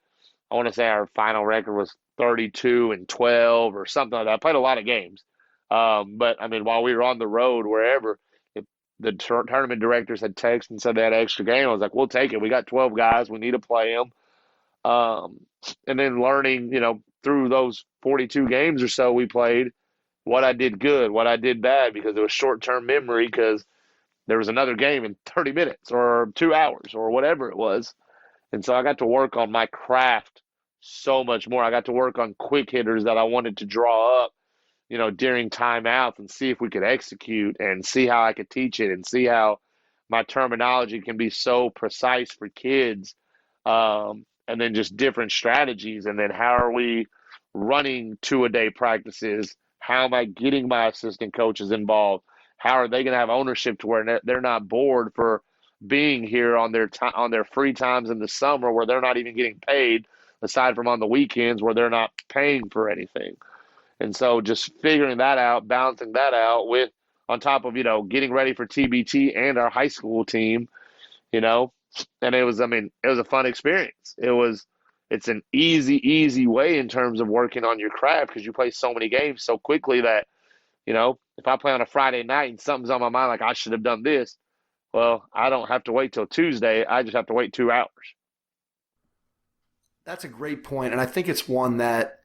I want to say our final record was 32-12 or something like that. I played a lot of games. But while we were on the road, wherever, the tournament directors had texted and said they had an extra game, I was like, we'll take it. We got 12 guys. We need to play them. And then learning, through those 42 games or so we played, what I did good, what I did bad, because it was short-term memory, because there was another game in 30 minutes or 2 hours or whatever it was. And so I got to work on my craft so much more. I got to work on quick hitters that I wanted to draw up, during timeouts, and see if we could execute, and see how I could teach it, and see how my terminology can be so precise for kids. And then just different strategies. And then how are we running 2-a-day practices? How am I getting my assistant coaches involved? How are they going to have ownership to where they're not bored for being here on their free times in the summer, where they're not even getting paid, aside from on the weekends where they're not paying for anything? And so just figuring that out, balancing that out with, on top of, getting ready for TBT and our high school team, and it was a fun experience. It's an easy way in terms of working on your craft, because you play so many games so quickly that, if I play on a Friday night and something's on my mind, like I should have done this, well, I don't have to wait till Tuesday. I just have to wait 2 hours. That's a great point, and I think it's one that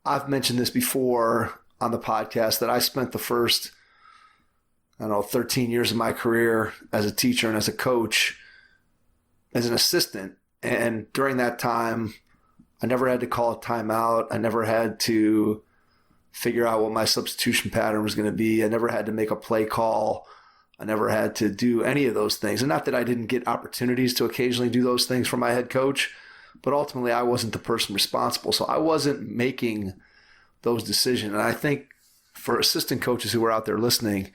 I've mentioned this before on the podcast, that I spent the first, 13 years of my career as a teacher and as a coach, as an assistant. And during that time, I never had to call a timeout. I never had to figure out what my substitution pattern was going to be. I never had to make a play call. I never had to do any of those things. And not that I didn't get opportunities to occasionally do those things for my head coach, but ultimately I wasn't the person responsible. So I wasn't making those decisions. And I think for assistant coaches who are out there listening,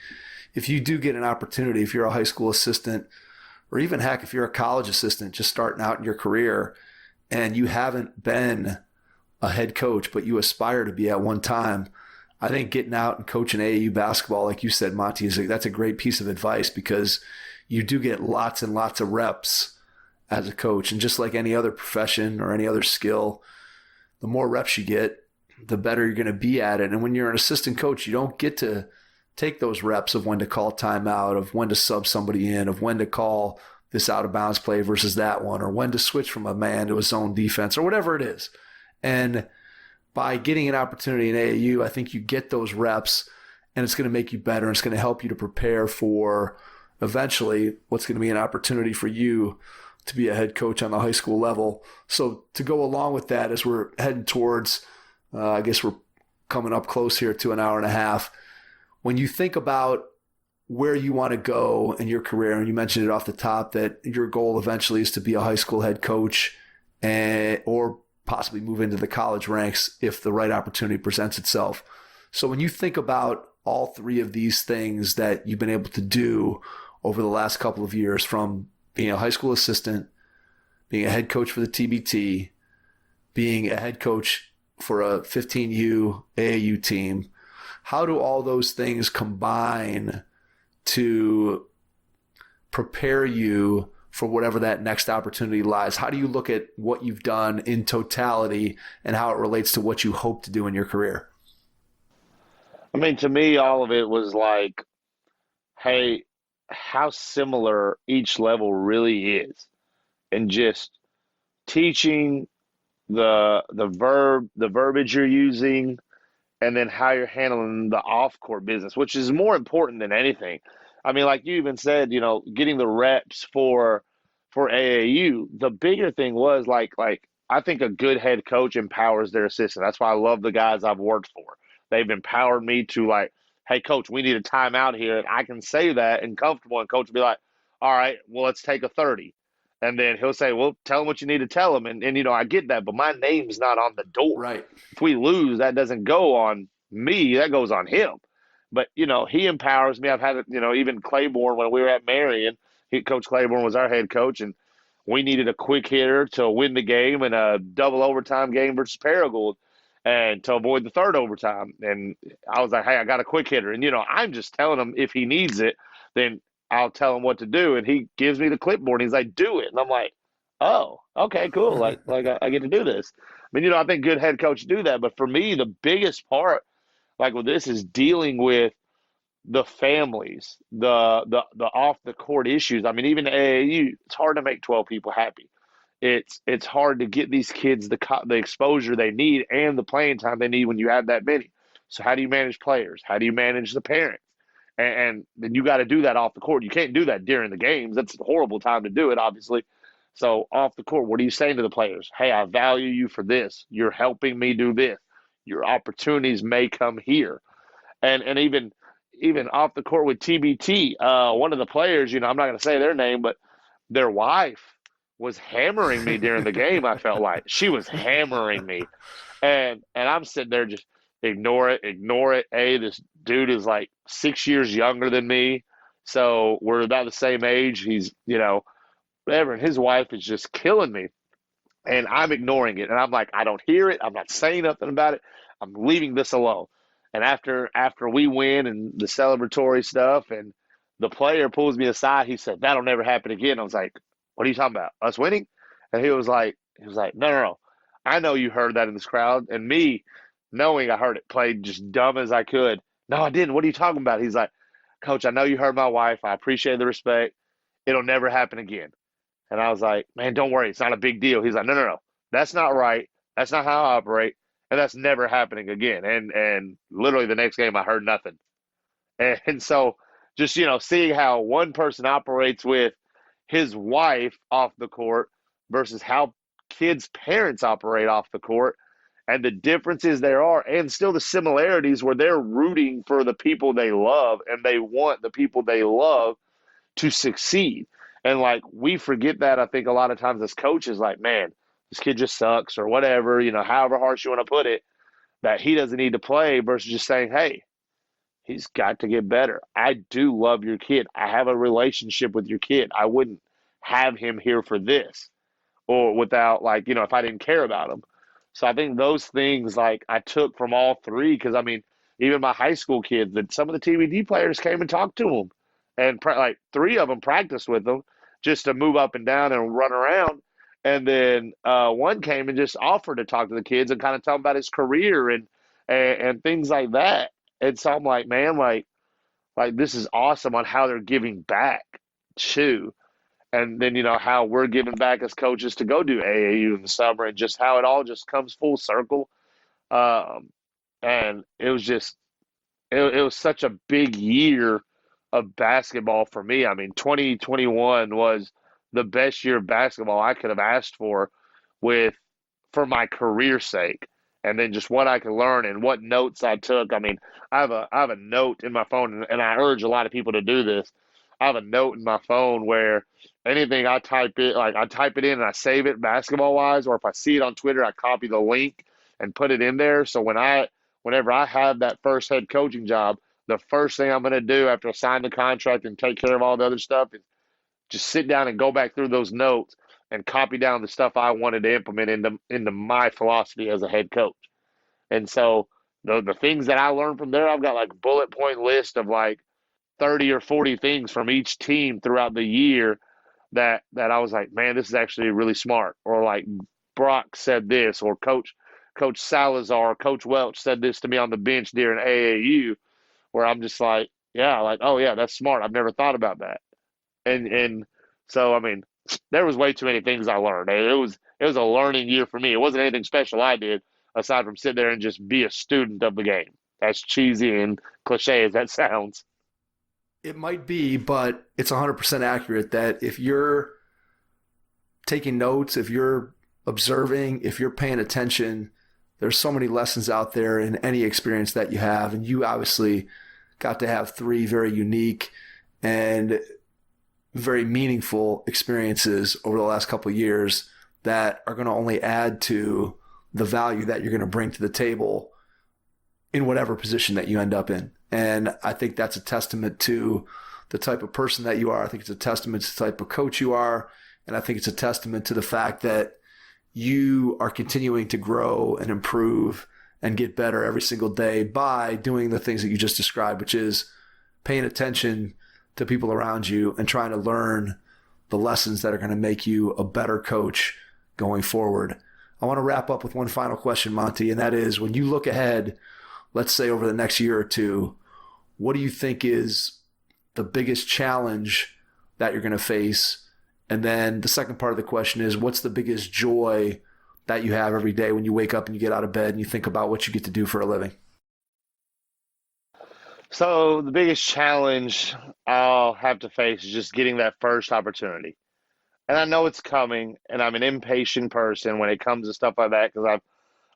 if you do get an opportunity, if you're a high school assistant, or even heck, if you're a college assistant just starting out in your career and you haven't been a head coach, but you aspire to be at one time, I think getting out and coaching AAU basketball, like you said, Monty, that's a great piece of advice, because you do get lots and lots of reps as a coach. And just like any other profession or any other skill, the more reps you get, the better you're going to be at it. And when you're an assistant coach, you don't get to take those reps of when to call timeout, of when to sub somebody in, of when to call this out of bounds play versus that one, or when to switch from a man to a zone defense, or whatever it is. And by getting an opportunity in AAU, I think you get those reps, and it's going to make you better. And it's going to help you to prepare for eventually what's going to be an opportunity for you to be a head coach on the high school level. So to go along with that, as we're heading towards, I guess we're coming up close here to an hour and a half. When you think about where you want to go in your career, and you mentioned it off the top that your goal eventually is to be a high school head coach or possibly move into the college ranks if the right opportunity presents itself. So when you think about all three of these things that you've been able to do over the last couple of years, from being a high school assistant, being a head coach for the TBT, being a head coach for a 15U AAU team, how do all those things combine to prepare you for whatever that next opportunity lies? How do you look at what you've done in totality and how it relates to what you hope to do in your career? I mean, to me, all of it was like, hey, how similar each level really is, and just teaching the verbiage you're using, and then how you're handling the off-court business, which is more important than anything. I mean, like you even said, getting the reps for AAU. The bigger thing was like I think a good head coach empowers their assistant. That's why I love the guys I've worked for. They've empowered me to like, hey, coach, we need a timeout here. And I can say that and comfortable, and coach will be like, all right, well, let's take a 30. And then he'll say, well, tell him what you need to tell him. And I get that, but my name's not on the door. Right. If we lose, that doesn't go on me. That goes on him. But, he empowers me. I've had, even Claiborne, when we were at Marion, Coach Claiborne was our head coach, and we needed a quick hitter to win the game in a double overtime game versus Paragould and to avoid the third overtime. And I was like, hey, I got a quick hitter. And, I'm just telling him if he needs it, then I'll tell him what to do. And he gives me the clipboard. And he's like, do it. And I'm like, oh, okay, cool. Like I get to do this. I mean, I think good head coaches do that. But for me, the biggest part, like with this, is dealing with the families, the off the court issues. I mean, even AAU, it's hard to make 12 people happy. It's hard to get these kids the exposure they need and the playing time they need when you have that many. So how do you manage players? How do you manage the parents? And then you got to do that off the court. You can't do that during the games. That's a horrible time to do it, obviously. So off the court, what are you saying to the players? Hey, I value you for this. You're helping me do this. Your opportunities may come here. And even off the court with TBT, one of the players, I'm not going to say their name, but their wife was hammering me during the game. I felt like she was hammering me, and I'm sitting there just ignore it. Hey, this dude is like 6 years younger than me, so we're about the same age. He's whatever, and his wife is just killing me, and I'm ignoring it, and I'm like, I don't hear it. I'm not saying nothing about it. I'm leaving this alone. And after we win and the celebratory stuff, and the player pulls me aside, he said, that'll never happen again. I was like, what are you talking about? Us winning? And he was like, no. I know you heard that in this crowd. And me, knowing I heard it, played just dumb as I could. No, I didn't. What are you talking about? He's like, Coach, I know you heard my wife. I appreciate the respect. It'll never happen again. And I was like, man, don't worry. It's not a big deal. He's like, no. That's not right. That's not how I operate. And that's never happening again. And literally the next game I heard nothing. And so just, seeing how one person operates with his wife off the court versus how kids' parents operate off the court, and the differences there are, and still the similarities where they're rooting for the people they love and they want the people they love to succeed. And like, we forget that, I think, a lot of times as coaches, like, man, this kid just sucks or whatever, however harsh you want to put it, that he doesn't need to play, versus just saying, hey, he's got to get better. I do love your kid. I have a relationship with your kid. I wouldn't have him here for this or without, like, if I didn't care about him. So I think those things, like, I took from all three, because, I mean, even my high school kids, that some of the TBD players came and talked to them, and like 3 of them practiced with them just to move up and down and run around. And then one came and just offered to talk to the kids and kind of tell them about his career and things like that. And so I'm like, man, like this is awesome on how they're giving back too. And then, how we're giving back as coaches to go do AAU in the summer and just how it all just comes full circle. Um, and it was such a big year of basketball for me. I mean, 2021 was the best year of basketball I could have asked with for my career sake. And then just what I could learn and what notes I took. I mean, I have a note in my phone, and I urge a lot of people to do this. I have a note in my phone where anything I type it in and I save it basketball wise, or if I see it on Twitter, I copy the link and put it in there. So whenever I have that first head coaching job, the first thing I'm going to do after I sign the contract and take care of all the other stuff is just sit down and go back through those notes and copy down the stuff I wanted to implement into my philosophy as a head coach. And so the things that I learned from there, I've got like a bullet point list of like 30 or 40 things from each team throughout the year that I was like, man, this is actually really smart. Or like Brock said this, or Coach Salazar, Coach Welch said this to me on the bench during AAU, where I'm just like, yeah, like, oh yeah, that's smart. I've never thought about that. And so I mean, there was way too many things I learned. It was a learning year for me. It wasn't anything special I did aside from sit there and just be a student of the game. As cheesy and cliche as that sounds. It might be, but it's 100% accurate that if you're taking notes, if you're observing, if you're paying attention, there's so many lessons out there in any experience that you have. And you obviously got to have 3 very unique and very meaningful experiences over the last couple of years that are going to only add to the value that you're going to bring to the table in whatever position that you end up in. And I think that's a testament to the type of person that you are. I think it's a testament to the type of coach you are. And I think it's a testament to the fact that you are continuing to grow and improve and get better every single day by doing the things that you just described, which is paying attention to people around you and trying to learn the lessons that are going to make you a better coach going forward. I want to wrap up with one final question, Monty, and that is, when you look ahead, let's say over the next year or two, what do you think is the biggest challenge that you're going to face? And then the second part of the question is, what's the biggest joy that you have every day when you wake up and you get out of bed and you think about what you get to do for a living? So the biggest challenge I'll have to face is just getting that first opportunity. And I know it's coming, and I'm an impatient person when it comes to stuff like that because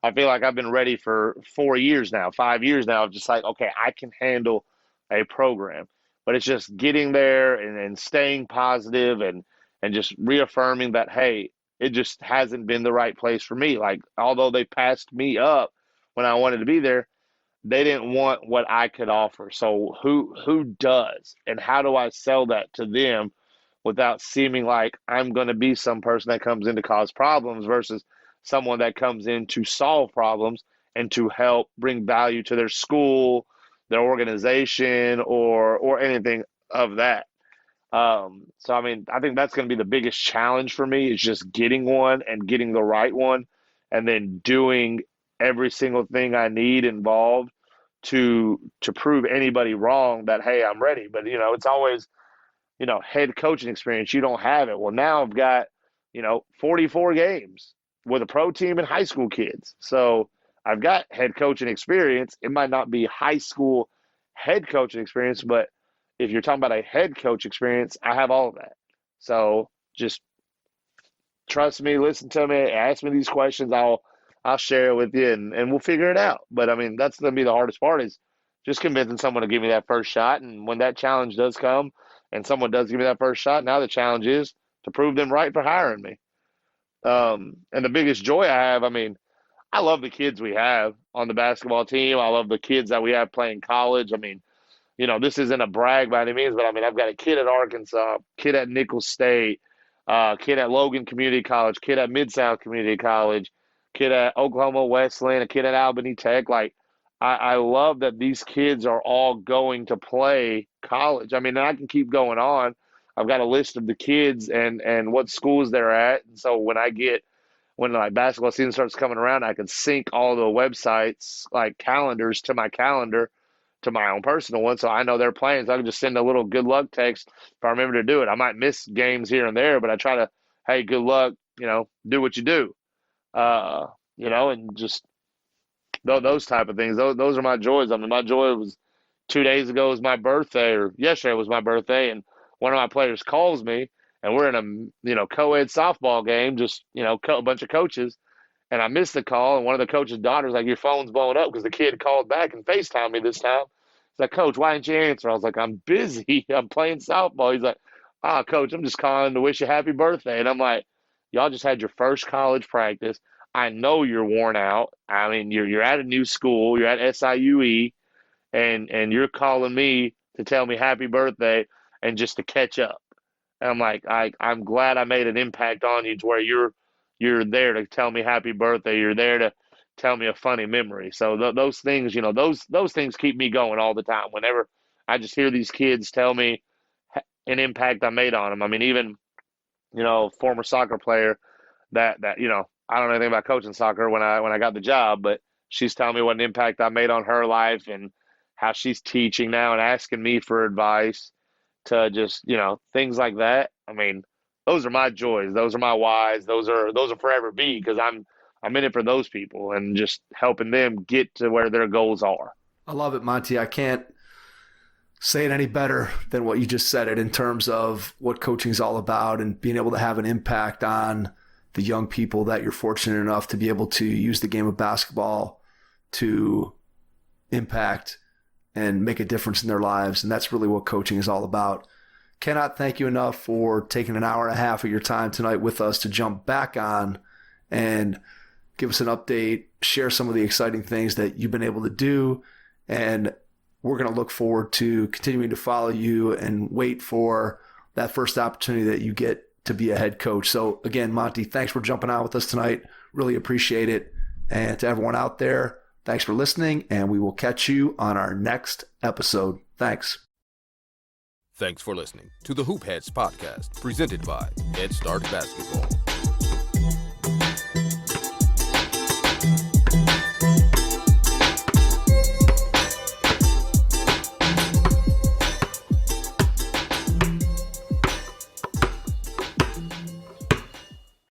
I feel like I've been ready for 4 years now, 5 years now, just like, okay, I can handle a program. But it's just getting there and staying positive and just reaffirming that, hey, it just hasn't been the right place for me. Like, although they passed me up when I wanted to be there, they didn't want what I could offer. So who does? And how do I sell that to them without seeming like I'm going to be some person that comes in to cause problems versus someone that comes in to solve problems and to help bring value to their school, their organization, or anything of that. So, I mean, I think that's going to be the biggest challenge for me is just getting one and getting the right one and then doing every single thing I need involved to prove anybody wrong that, hey, I'm ready. But, it's always, head coaching experience. You don't have it. Well, now I've got, 44 games with a pro team and high school kids. So I've got head coaching experience. It might not be high school head coaching experience, but if you're talking about a head coach experience, I have all of that. So just trust me, listen to me, ask me these questions. I'll share it with you and we'll figure it out. But I mean, that's going to be the hardest part is just convincing someone to give me that first shot. And when that challenge does come and someone does give me that first shot, now the challenge is to prove them right for hiring me. And the biggest joy I have, I mean, I love the kids we have on the basketball team. I love the kids that we have playing college. I mean, this isn't a brag by any means, but I mean, I've got a kid at Arkansas, kid at Nicholls State, kid at Logan Community College, kid at Mid-South Community College, kid at Oklahoma Wesleyan, a kid at Albany Tech. Like, I love that these kids are all going to play college. I mean, and I can keep going on. I've got a list of the kids and what schools they're at. And so when like basketball season starts coming around, I can sync all the websites like calendars to my calendar to my own personal one. So I know they're playing. So I can just send a little good luck text if I remember to do it. I might miss games here and there, but I try to, hey, good luck, do what you do. And just those type of things. Those are my joys. I mean, my joy was 2 days ago was my birthday, or yesterday was my birthday, and one of my players calls me, and we're in a co-ed softball game, just a bunch of coaches, and I missed the call, and one of the coach's daughters like, your phone's blowing up because the kid called back and FaceTimed me this time. He's like, Coach, why didn't you answer? I was like, I'm busy. I'm playing softball. He's like, Coach, I'm just calling to wish you happy birthday. And I'm like, y'all just had your first college practice. I know you're worn out. I mean, you're at a new school. You're at SIUE, and you're calling me to tell me happy birthday and just to catch up. And I'm like, I'm glad I made an impact on you to where you're there to tell me happy birthday. You're there to tell me a funny memory. So those things, those things keep me going all the time. Whenever I just hear these kids tell me an impact I made on them. I mean, even, former soccer player that I don't know anything about coaching soccer when I got the job, but she's telling me what an impact I made on her life and how she's teaching now and asking me for advice to just, things like that. I mean, those are my joys. Those are my whys. Those are forever be, because I'm in it for those people and just helping them get to where their goals are. I love it, Monty. I can't say it any better than what you just said it in terms of what coaching is all about and being able to have an impact on the young people that you're fortunate enough to be able to use the game of basketball to impact and make a difference in their lives. And that's really what coaching is all about. Cannot thank you enough for taking an hour and a half of your time tonight with us to jump back on and give us an update, share some of the exciting things that you've been able to do. And we're going to look forward to continuing to follow you and wait for that first opportunity that you get to be a head coach. So again, Monty, thanks for jumping on with us tonight. Really appreciate it. And to everyone out there, thanks for listening, and we will catch you on our next episode. Thanks. Thanks for listening to the Hoop Heads podcast, presented by Head Start Basketball.